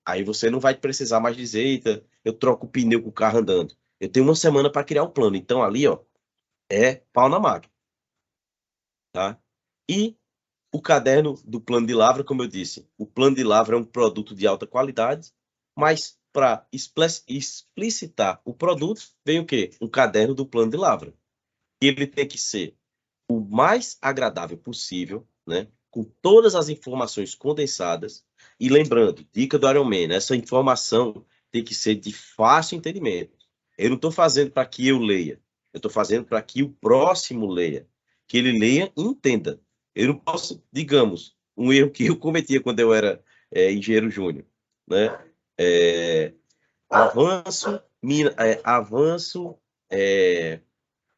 Aí você não vai precisar mais dizer, eita, eu troco o pneu com o carro andando. Eu tenho uma semana para criar o plano. Então ali, ó, é pau na máquina. Tá? E o caderno do plano de lavra, como eu disse, o plano de lavra é um produto de alta qualidade, mas para explicitar o produto, vem o quê? Um caderno do plano de lavra. E ele tem que ser o mais agradável possível, né? Com todas as informações condensadas. E lembrando, dica do Ironman, né? Essa informação tem que ser de fácil entendimento. Eu não estou fazendo para que eu leia, eu estou fazendo para que o próximo leia, que ele leia e entenda. Eu não posso, digamos, um erro que eu cometia quando eu era engenheiro júnior, né? Avanço,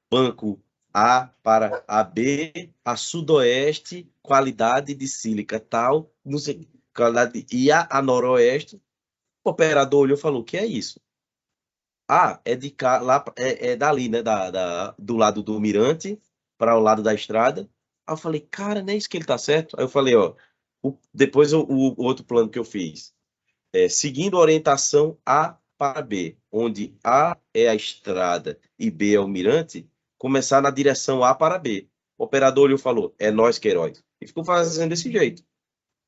banco A para AB, a sudoeste, qualidade de sílica tal, não sei, qualidade, e a noroeste, o operador olhou e falou, o que é isso? Ah, é de cá, lá, é dali, né, do lado do mirante para o lado da estrada. Aí eu falei, cara, não é isso que ele tá certo? Aí eu falei, ó, depois o outro plano que eu fiz, seguindo a orientação A para B, onde A é a estrada e B é o mirante, começar na direção A para B. O operador olhou e falou, é nós, Queiroz. E ficou fazendo desse jeito.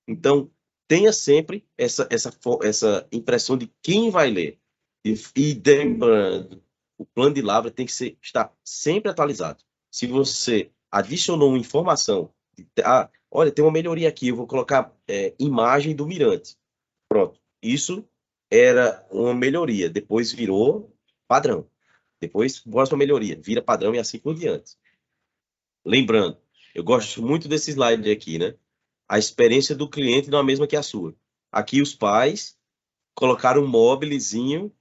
Então, tenha sempre essa impressão de quem vai ler. E lembrando, o plano de lavra tem que estar sempre atualizado. Se você adicionou uma informação, olha, tem uma melhoria aqui, eu vou colocar imagem do mirante. Pronto. Isso era uma melhoria, depois virou padrão. Depois, próxima melhoria, vira padrão e assim por diante. Lembrando, eu gosto muito desse slide aqui, né? A experiência do cliente não é a mesma que a sua. Aqui os pais colocaram um móvelzinho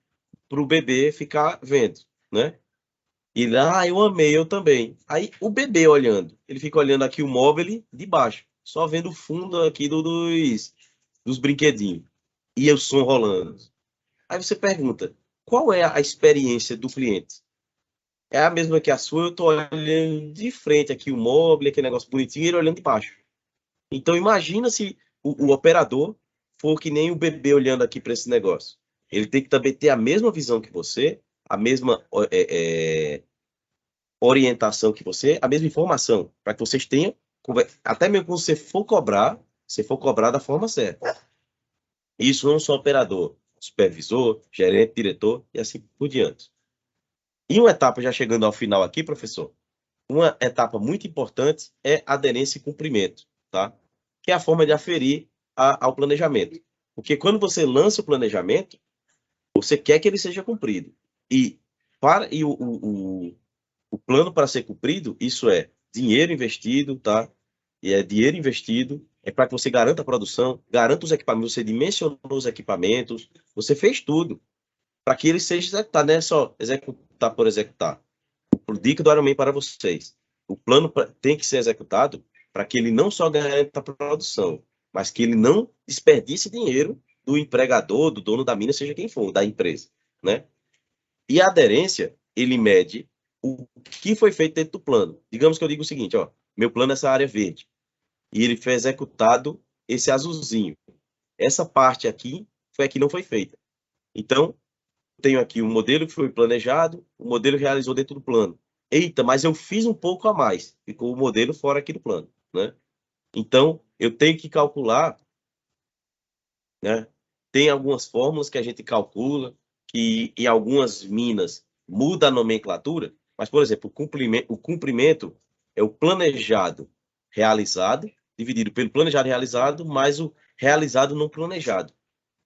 para o bebê ficar vendo, né? E lá, eu amei, eu também. Aí o bebê olhando, ele fica olhando aqui o móvel de baixo, só vendo o fundo aqui dos brinquedinhos. E o som rolando. Aí você pergunta, qual é a experiência do cliente? É a mesma que a sua, eu estou olhando de frente aqui o móvel, aquele negócio bonitinho, e ele olhando de baixo. Então imagina se o operador for que nem o bebê olhando aqui para esse negócio. Ele tem que também ter a mesma visão que você, a mesma orientação que você, a mesma informação, para que vocês tenham, até mesmo quando você for cobrar da forma certa. Isso não só operador, supervisor, gerente, diretor e assim por diante. E uma etapa, já chegando ao final aqui, professor, uma etapa muito importante é aderência e cumprimento, tá? Que é a forma de aferir ao planejamento. Porque quando você lança o planejamento, você quer que ele seja cumprido. E o plano para ser cumprido, isso é dinheiro investido, tá? E é dinheiro investido, é para que você garanta a produção, garanta os equipamentos, você dimensionou os equipamentos, você fez tudo para que ele seja executado, não é só executar por executar. O dica do Ironman para vocês. O plano tem que ser executado para que ele não só garanta a produção, mas que ele não desperdice dinheiro do empregador, do dono da mina, seja quem for, da empresa, né? E a aderência, ele mede o que foi feito dentro do plano. Digamos que eu digo o seguinte, ó, meu plano é essa área verde. e ele foi executado esse azulzinho. Essa parte aqui foi a que não foi feita. Então, tenho aqui um modelo que foi planejado, o modelo realizou dentro do plano. Eita, mas eu fiz um pouco a mais, ficou o modelo fora aqui do plano, né? Então, eu tenho que calcular, né? Tem algumas fórmulas que a gente calcula, que em algumas minas muda a nomenclatura, mas, por exemplo, o comprimento é o planejado realizado, dividido pelo planejado realizado, mais o realizado não planejado.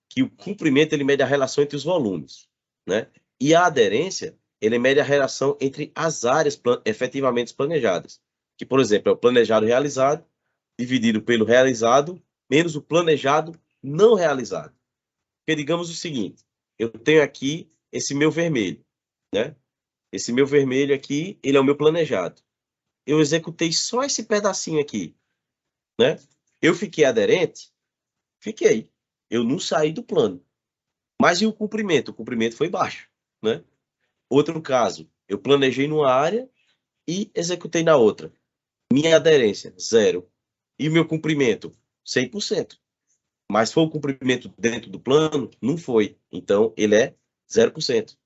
Que o comprimento ele mede a relação entre os volumes, né? E a aderência, ele mede a relação entre as áreas efetivamente planejadas. Que, por exemplo, é o planejado realizado dividido pelo realizado menos o planejado não realizado. Porque digamos o seguinte, eu tenho aqui esse meu vermelho, né? Esse meu vermelho aqui, ele é o meu planejado. Eu executei só esse pedacinho aqui, né? Eu fiquei aderente? Fiquei. Eu não saí do plano. Mas e o comprimento? O comprimento foi baixo, né? Outro caso, eu planejei numa área e executei na outra. Minha aderência, 0. E o meu comprimento, 100%. Mas foi o comprimento dentro do plano? Não foi. Então, ele é 0%.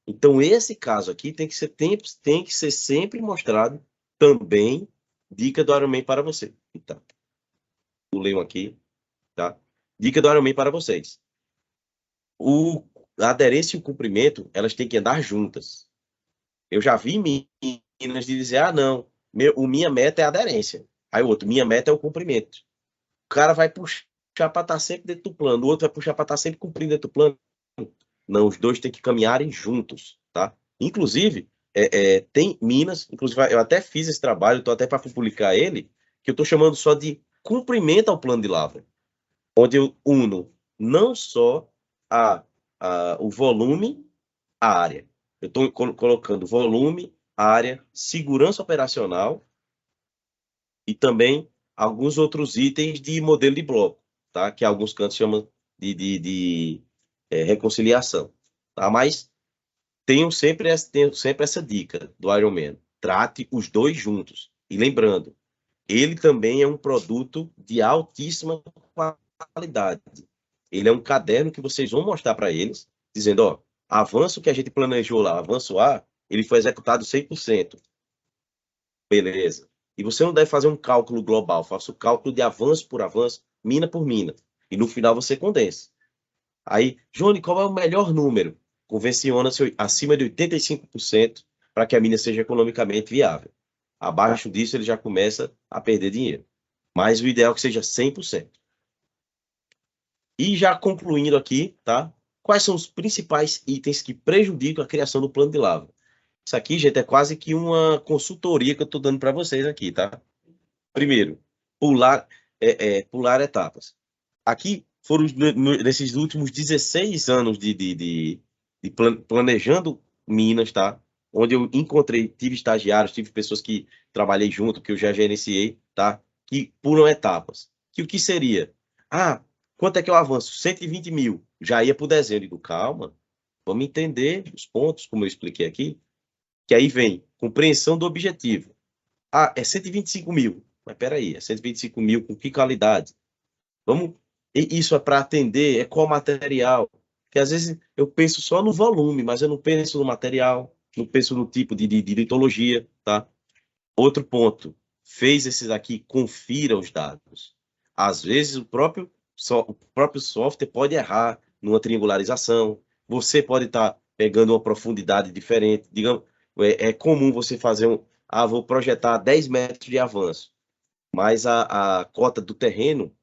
Então, esse caso aqui tem que ser sempre mostrado também dica do Ironman para você. Então, pulei um aqui, tá? Dica do Ironman para vocês. A aderência e o comprimento, elas têm que andar juntas. Eu já vi meninas dizer, não, minha meta é a aderência. Aí o outro, minha meta é o comprimento. O cara vai puxar para estar sempre dentro do plano, o outro vai puxar para estar sempre cumprindo dentro do plano. Não, os dois têm que caminharem juntos, tá? Inclusive, tem minas, inclusive eu até fiz esse trabalho, estou até para publicar ele, que eu estou chamando só de cumprimento ao plano de lavra, onde eu uno não só o volume, a área. Eu estou colocando volume, área, segurança operacional e também alguns outros itens de modelo de bloco, tá? Que alguns cantos chamam de reconciliação. Tá? Mas tenho sempre essa dica do Ironman. Trate os dois juntos. E lembrando, ele também é um produto de altíssima qualidade. Ele é um caderno que vocês vão mostrar para eles, dizendo, ó, avanço que a gente planejou lá, avanço A, ele foi executado 100%. Beleza. E você não deve fazer um cálculo global, faça o cálculo de avanço por avanço, mina por mina. E no final você condensa. Aí, Johnny, qual é o melhor número? Convenciona-se acima de 85% para que a mina seja economicamente viável. Abaixo disso, ele já começa a perder dinheiro. Mas o ideal é que seja 100%. E já concluindo aqui, tá? Quais são os principais itens que prejudicam a criação do plano de lavra? Isso aqui, gente, é quase que uma consultoria que eu estou dando para vocês aqui, tá? Primeiro, pular etapas. Aqui foram nesses últimos 16 anos de planejando minas, tá? Onde eu encontrei, tive estagiários, tive pessoas que trabalhei junto, que eu já gerenciei, tá? Que pulam etapas. Que o que seria? Quanto é que eu avanço? 120 mil. Já ia para o desenho. Eu digo, calma, vamos entender os pontos, como eu expliquei aqui, que aí vem compreensão do objetivo. É 125 mil. Mas peraí, é 125 mil com que qualidade? Isso é para atender, qual material? Porque às vezes eu penso só no volume, mas eu não penso no material, não penso no tipo de litologia, tá? Outro ponto, fez esses aqui, confira os dados. Às vezes o próprio software pode errar numa triangularização, você pode estar pegando uma profundidade diferente. Digamos, é comum você fazer vou projetar 10 metros de avanço, mas a cota do terreno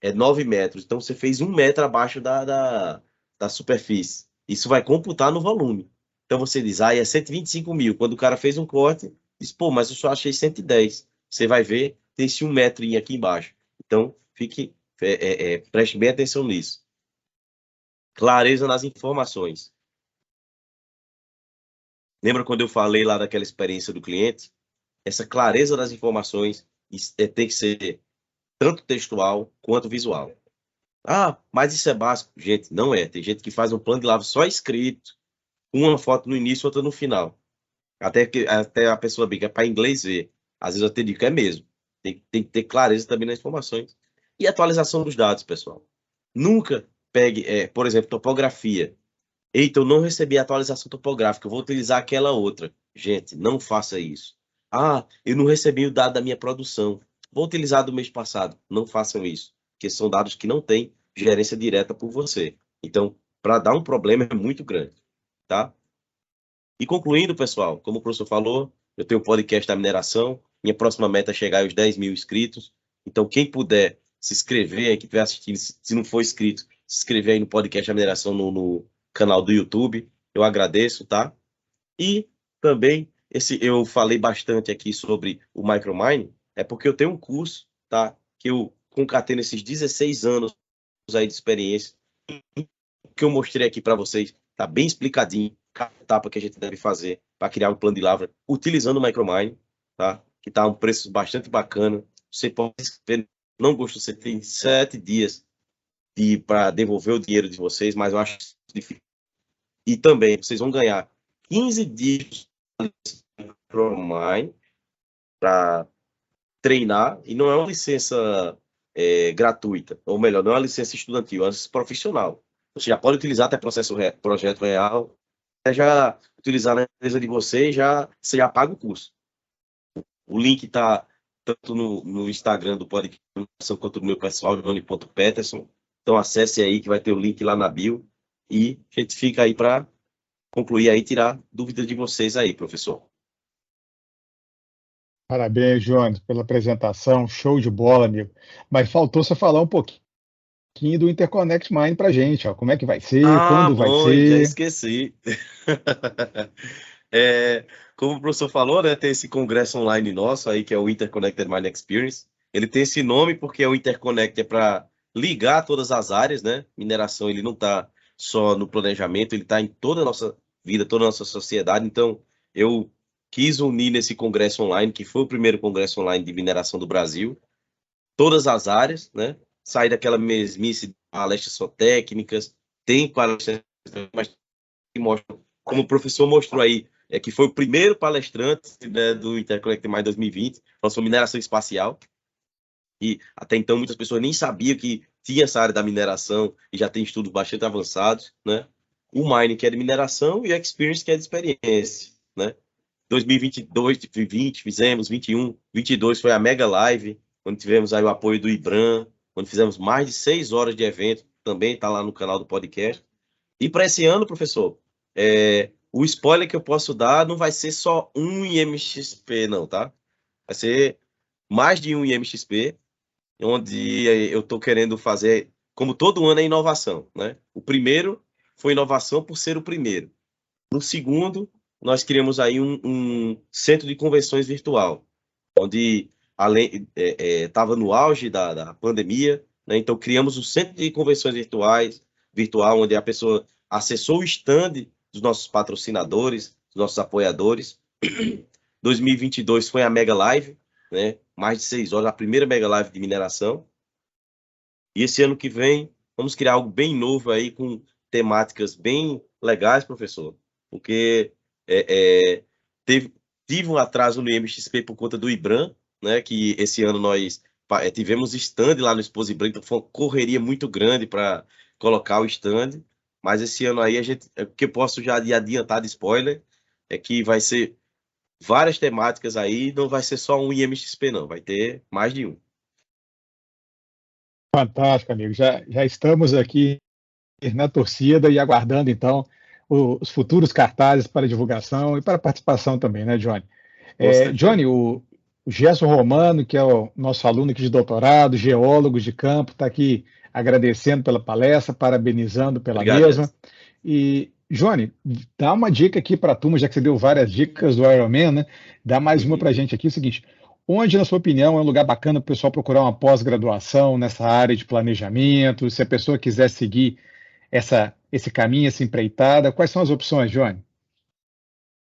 é 9 metros, então você fez 1 metro abaixo da superfície. Isso vai computar no volume. Então você diz, é 125 mil. Quando o cara fez um corte, diz, pô, mas eu só achei 110. Você vai ver, tem esse 1 metro aqui embaixo. Então, preste bem atenção nisso. Clareza nas informações. Lembra quando eu falei lá daquela experiência do cliente? Essa clareza das informações tem que ser tanto textual quanto visual. Mas isso é básico. Gente, não é. Tem gente que faz um plano de lavra só escrito, uma foto no início, outra no final. Até a pessoa brinca, é para inglês ver. Às vezes eu te digo que é mesmo. Tem que ter clareza também nas informações. E atualização dos dados, pessoal. Nunca pegue, por exemplo, topografia. Eita, eu não recebi a atualização topográfica, eu vou utilizar aquela outra. Gente, não faça isso. Ah, eu não recebi o dado da minha produção. Vou utilizar do mês passado. Não façam isso, porque são dados que não têm gerência direta por você. Então, para dar um problema é muito grande, tá? E concluindo, pessoal, como o professor falou, eu tenho um podcast da mineração. Minha próxima meta é chegar aos 10 mil inscritos. Então, quem puder se inscrever aí, que estiver assistindo, se não for inscrito, se inscrever aí no podcast da mineração no canal do YouTube. Eu agradeço, tá? E também, eu falei bastante aqui sobre o Micromine, é porque eu tenho um curso, tá? Que eu concateno esses 16 anos aí de experiência, que eu mostrei aqui para vocês, tá bem explicadinho, cada etapa que a gente deve fazer para criar um plano de lavra utilizando o Micromine, tá? Que tá um preço bastante bacana. Você pode escrever, não gostou, você tem 7 dias para devolver o dinheiro de vocês, mas eu acho difícil. E também vocês vão ganhar 15 dias de Micromine para treinar, e não é uma licença gratuita, ou melhor, não é uma licença estudantil, é uma licença profissional. Você já pode utilizar até projeto real, já utilizar na empresa de vocês, você já paga o curso. O link está tanto no Instagram do podcast quanto no meu pessoal, johnny.peterson. Então acesse aí que vai ter o link lá na bio e a gente fica aí para concluir aí, tirar dúvidas de vocês aí, professor. Parabéns, Jones, pela apresentação, show de bola, amigo. Mas faltou você falar um pouquinho do Interconnect Mind para a gente, ó. Como é que vai ser, quando vai Bom, já ser? esqueci. Como o professor falou, né, tem esse congresso online nosso aí, que é o Interconnected Mind Experience. Ele tem esse nome porque o Interconnect é para ligar todas as áreas, né? Mineração, ele não está só no planejamento, ele está em toda a nossa vida, toda a nossa sociedade. Então, eu quis unir nesse congresso online, que foi o primeiro congresso online de mineração do Brasil, todas as áreas, né? Sair daquela mesmice de palestras só técnicas, tem palestras, mas que mostram, como o professor mostrou aí, que foi o primeiro palestrante, né, do Interconnect Mais 2020, falou sobre mineração espacial, e até então muitas pessoas nem sabiam que tinha essa área da mineração, e já tem estudos bastante avançados, né? O Mine, que é de mineração, e o Experience, que é de experiência, né? 2022, 2020 fizemos, 21, 22 foi a Mega Live, onde tivemos aí o apoio do IBRAM, onde fizemos mais de 6 horas de evento, também está lá no canal do podcast. E para esse ano, professor, o spoiler que eu posso dar não vai ser só um IMXP, não, tá? Vai ser mais de um IMXP, onde eu estou querendo fazer, como todo ano, é inovação, né? O primeiro foi inovação por ser o primeiro. No segundo, nós criamos aí um centro de convenções virtual, onde além estava no auge da pandemia, né? Então criamos um centro de convenções virtual, onde a pessoa acessou o stand dos nossos patrocinadores, dos nossos apoiadores. 2022 foi a Mega Live, né? Mais de 6 horas, a primeira Mega Live de mineração. E esse ano que vem, vamos criar algo bem novo aí, com temáticas bem legais, professor, porque tive um atraso no IMXP por conta do IBRAM, né, que esse ano nós tivemos stand lá no Expo IBRAM, então foi uma correria muito grande para colocar o stand, mas esse ano aí o que eu posso já adiantar de spoiler é que vai ser várias temáticas aí, não vai ser só um IMXP não, vai ter mais de um. Fantástico, amigo. Já estamos aqui na torcida e aguardando, então, os futuros cartazes para divulgação e para participação também, né, Johnny? Johnny, o Gerson Romano, que é o nosso aluno aqui de doutorado, geólogo de campo, está aqui agradecendo pela palestra, parabenizando pela Obrigado, mesma. Gerson. E, Johnny, dá uma dica aqui para a turma, já que você deu várias dicas do Ironman, né? Dá mais uma para a gente aqui, é o seguinte: onde, na sua opinião, é um lugar bacana para o pessoal procurar uma pós-graduação nessa área de planejamento? Se a pessoa quiser seguir esse caminho, essa empreitada, quais são as opções, Johnny?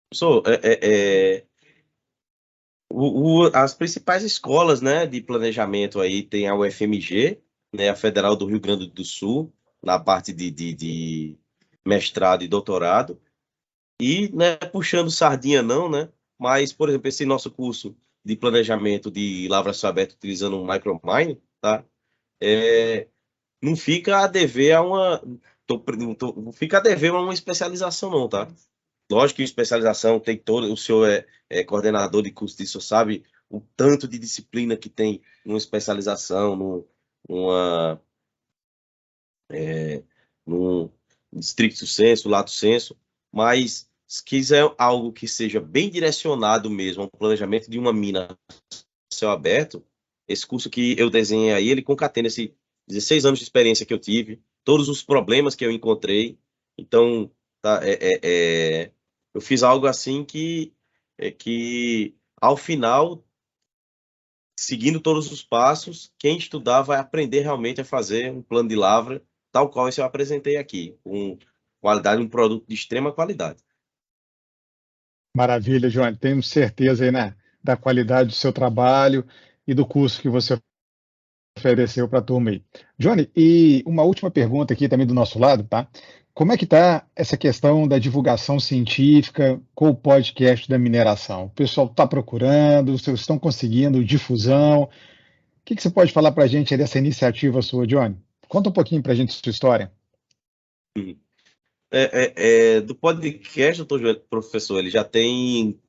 Professor, as principais escolas, né, de planejamento aí tem a UFMG, né, a Federal do Rio Grande do Sul, na parte de mestrado e doutorado, e, né, puxando sardinha não, né, mas, por exemplo, esse nosso curso de planejamento de lavra a céu aberto utilizando um micromine, tá? Não fica a dever a uma... não fica a dever a uma especialização, não, tá? Lógico que especialização tem todo... O senhor é coordenador de curso disso, sabe o tanto de disciplina que tem numa especialização, num stricto sensu, lato sensu, mas se quiser algo que seja bem direcionado mesmo ao planejamento de uma mina a céu aberto, esse curso que eu desenhei aí, ele concatena esses 16 anos de experiência que eu tive, todos os problemas que eu encontrei. Então, tá, eu fiz algo assim que ao final, seguindo todos os passos, quem estudar vai aprender realmente a fazer um plano de lavra, tal qual esse eu apresentei aqui, com qualidade, um produto de extrema qualidade. Maravilha, Johnny. Tenho certeza aí, né, da qualidade do seu trabalho e do curso que você ofereceu para a turma aí. Johnny, e uma última pergunta aqui também do nosso lado, tá? Como é que está essa questão da divulgação científica com o podcast da mineração? O pessoal está procurando, vocês estão conseguindo difusão? O que você pode falar para a gente aí dessa iniciativa sua, Johnny? Conta um pouquinho para a gente sua história. Do podcast, doutor professor, ele já tem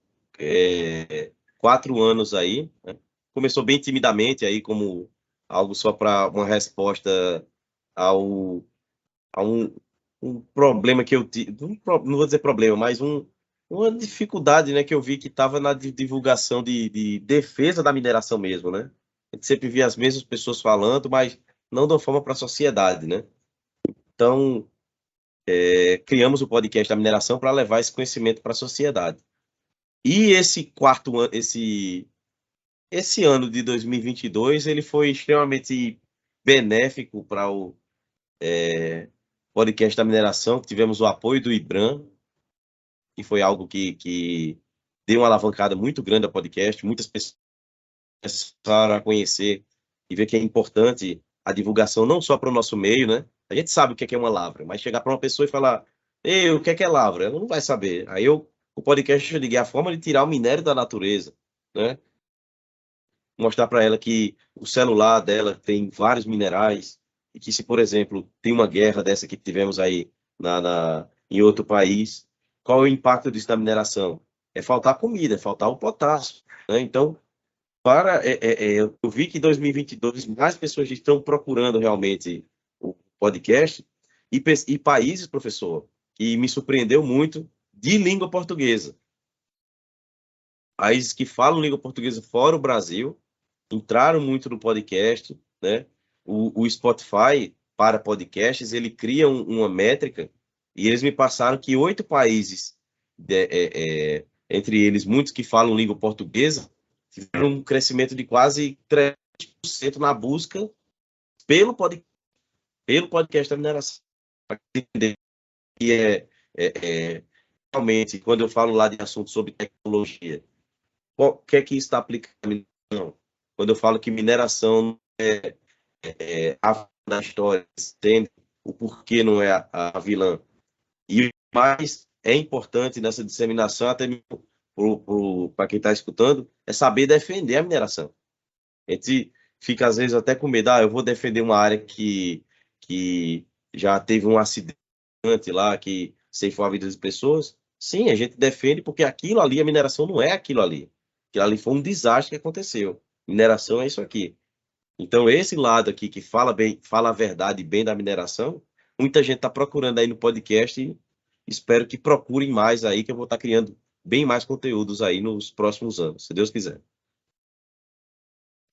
4 anos aí, né? Começou bem timidamente aí, como algo só para uma resposta ao, a um problema que eu tive, não vou dizer problema, mas uma dificuldade, né, que eu vi que estava na divulgação de defesa da mineração mesmo, né? A gente sempre via as mesmas pessoas falando, mas não de uma forma para a sociedade, né? Então, criamos o podcast da mineração para levar esse conhecimento para a sociedade. E esse quarto ano, esse ano de 2022, ele foi extremamente benéfico para o podcast da mineração, que tivemos o apoio do IBRAM, que foi algo que deu uma alavancada muito grande ao podcast, muitas pessoas começaram a conhecer e ver que é importante a divulgação não só para o nosso meio, né? A gente sabe o que é uma lavra, mas chegar para uma pessoa e falar, ei, o que é lavra? Ela não vai saber. Aí o podcast eu liguei a forma de tirar o minério da natureza, né? Mostrar para ela que o celular dela tem vários minerais e que se, por exemplo, tem uma guerra dessa que tivemos aí em outro país, qual é o impacto disso na mineração? É faltar comida, é faltar o potássio, né? Então, eu vi que em 2022 mais pessoas estão procurando realmente o podcast e países, professor, que me surpreendeu muito, de língua portuguesa. Países que falam língua portuguesa fora o Brasil entraram muito no podcast, né? O Spotify para podcasts, ele cria uma métrica e eles me passaram que 8 países, entre eles muitos que falam língua portuguesa, tiveram um crescimento de quase 3% na busca pelo podcast da mineração. Para entender que realmente, quando eu falo lá de assuntos sobre tecnologia, o que é que isso está aplicando à mineração? Quando eu falo que mineração a da história, entende o porquê não é a vilã. E o mais é importante nessa disseminação, até para quem está escutando, é saber defender a mineração. A gente fica, às vezes, até com medo, eu vou defender uma área que já teve um acidente lá, que ceifou a vida das pessoas. Sim, a gente defende porque aquilo ali, a mineração não é aquilo ali. Aquilo ali foi um desastre que aconteceu. Mineração é isso aqui. Então, esse lado aqui que fala bem, fala a verdade bem da mineração, muita gente está procurando aí no podcast e espero que procurem mais aí, que eu vou estar criando bem mais conteúdos aí nos próximos anos, se Deus quiser.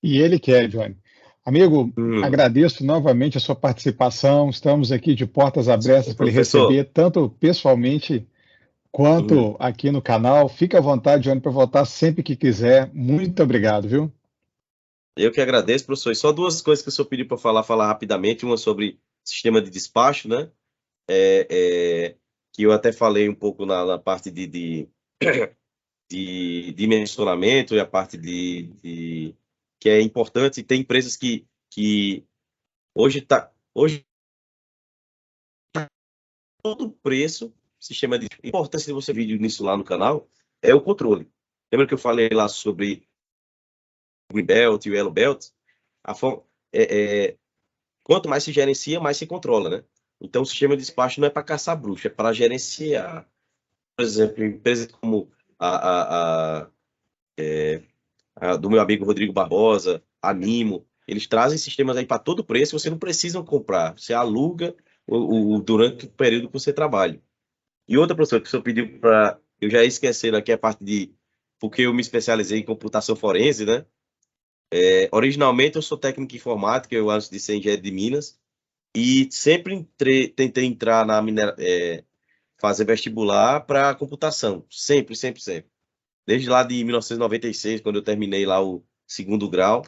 E ele quer, Johnny. Amigo, agradeço novamente a sua participação. Estamos aqui de portas abertas para ele receber, tanto pessoalmente quanto aqui no canal. Fique à vontade, Johnny, para voltar sempre que quiser. Muito obrigado, viu? Eu que agradeço, professor. E só 2 coisas que o senhor pediu para falar rapidamente. Uma sobre sistema de despacho, né? Que eu até falei um pouco na parte de dimensionamento e a parte que é importante. Tem empresas que hoje todo o preço, sistema de importância de você vídeo nisso lá no canal, é o controle. Lembra que eu falei lá sobre Green Belt e o Yellow Belt, quanto mais se gerencia, mais se controla, né? Então, o sistema de despacho não é para caçar bruxa, é para gerenciar. Por exemplo, empresas como a do meu amigo Rodrigo Barbosa, a Nimo, eles trazem sistemas aí para todo preço, você não precisa comprar, você aluga durante o período que você trabalha. E outra, professor, que o senhor pediu para eu já ia esquecendo aqui a parte de porque eu me especializei em computação forense, né? Originalmente eu sou técnico em informática, eu antes de ser engenheiro de Minas, e sempre tentei entrar na fazer vestibular para computação, sempre, sempre, sempre. Desde lá de 1996, quando eu terminei lá o segundo grau,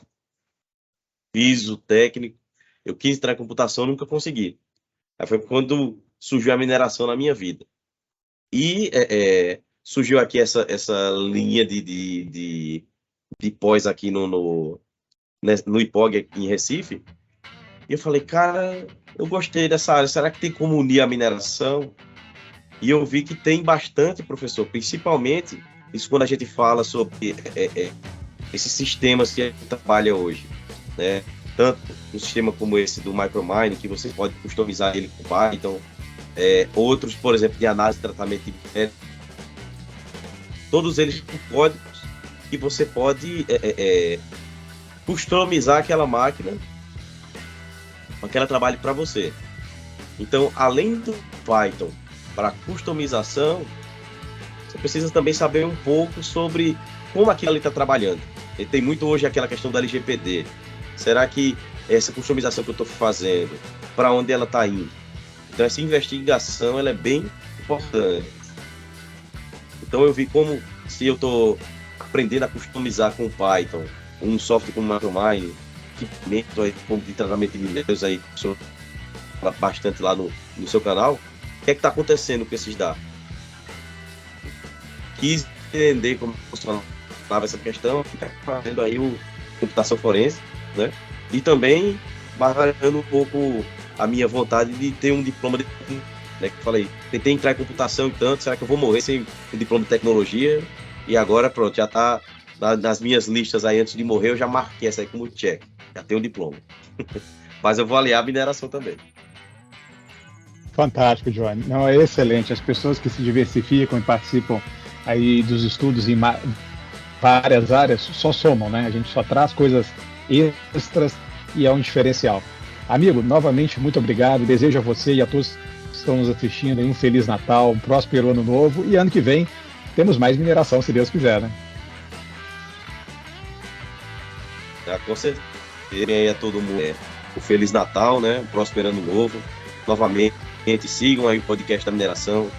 fiz o técnico, eu quis entrar em computação, nunca consegui. Aí foi quando surgiu a mineração na minha vida. E surgiu aqui essa linha de pós aqui no IPOG aqui em Recife. E eu falei, cara, eu gostei dessa área, será que tem como unir a mineração? E eu vi que tem bastante, professor, principalmente isso quando a gente fala sobre esses sistemas que a gente trabalha hoje, né? Tanto um sistema como esse do Micromine, que você pode customizar ele com Python, outros, por exemplo, de análise e tratamento de minério, todos eles com códigos que você pode customizar aquela máquina para que ela trabalhe para você. Então, além do Python para customização, você precisa também saber um pouco sobre como aquilo ali está trabalhando. E tem muito hoje aquela questão da LGPD. Será que essa customização que eu estou fazendo, para onde ela está indo? Então, essa investigação ela é bem importante. Então, eu vi como, se eu estou aprendendo a customizar com Python, um software como Micromine, equipamento aí, de tratamento de minérios aí, que o senhor fala bastante lá no seu canal, o que é que está acontecendo com esses dados? Quis entender como funcionava essa questão, fazendo aí o computação forense, né? E também barrando um pouco a minha vontade de ter um diploma de, né, que eu falei, tentei entrar em computação e tanto, será que eu vou morrer sem um diploma de tecnologia? E agora, pronto, já está nas minhas listas aí, antes de morrer, eu já marquei essa aí como check, já tenho um diploma. Mas eu vou aliar a mineração também. Fantástico, Johnny. Não, é excelente. As pessoas que se diversificam e participam aí dos estudos em várias áreas só somam, né? A gente só traz coisas extras e é um diferencial. Amigo, novamente, muito obrigado. Desejo a você e a todos que estão nos assistindo aí um Feliz Natal, um próspero Ano Novo e ano que vem temos mais mineração, se Deus quiser, né? Com certeza. E aí a todo mundo o Feliz Natal, né? Um próspero Ano Novo. Novamente, sigam aí o podcast da mineração.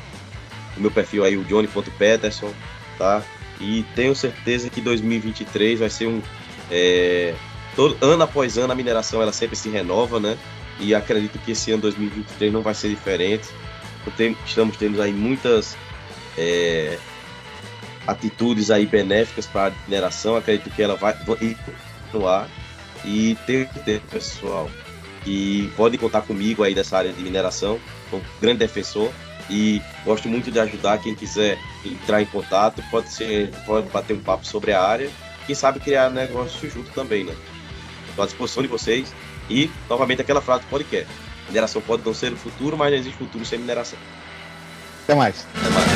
O meu perfil aí, o Johnny.Peterson, tá? E tenho certeza que 2023 vai ser ano após ano a mineração ela sempre se renova, né? E acredito que esse ano 2023 não vai ser diferente. Estamos tendo aí muitas atitudes aí benéficas para a mineração. Acredito que ela vai continuar. E tenho certeza, pessoal, que pode contar comigo aí dessa área de mineração. Sou um grande defensor e gosto muito de ajudar quem quiser entrar em contato. Pode bater um papo sobre a área. Quem sabe criar negócio junto também, né? Estou à disposição de vocês. E, novamente, aquela frase do podcast: mineração pode não ser o futuro, mas não existe futuro sem mineração. Até mais. Até mais.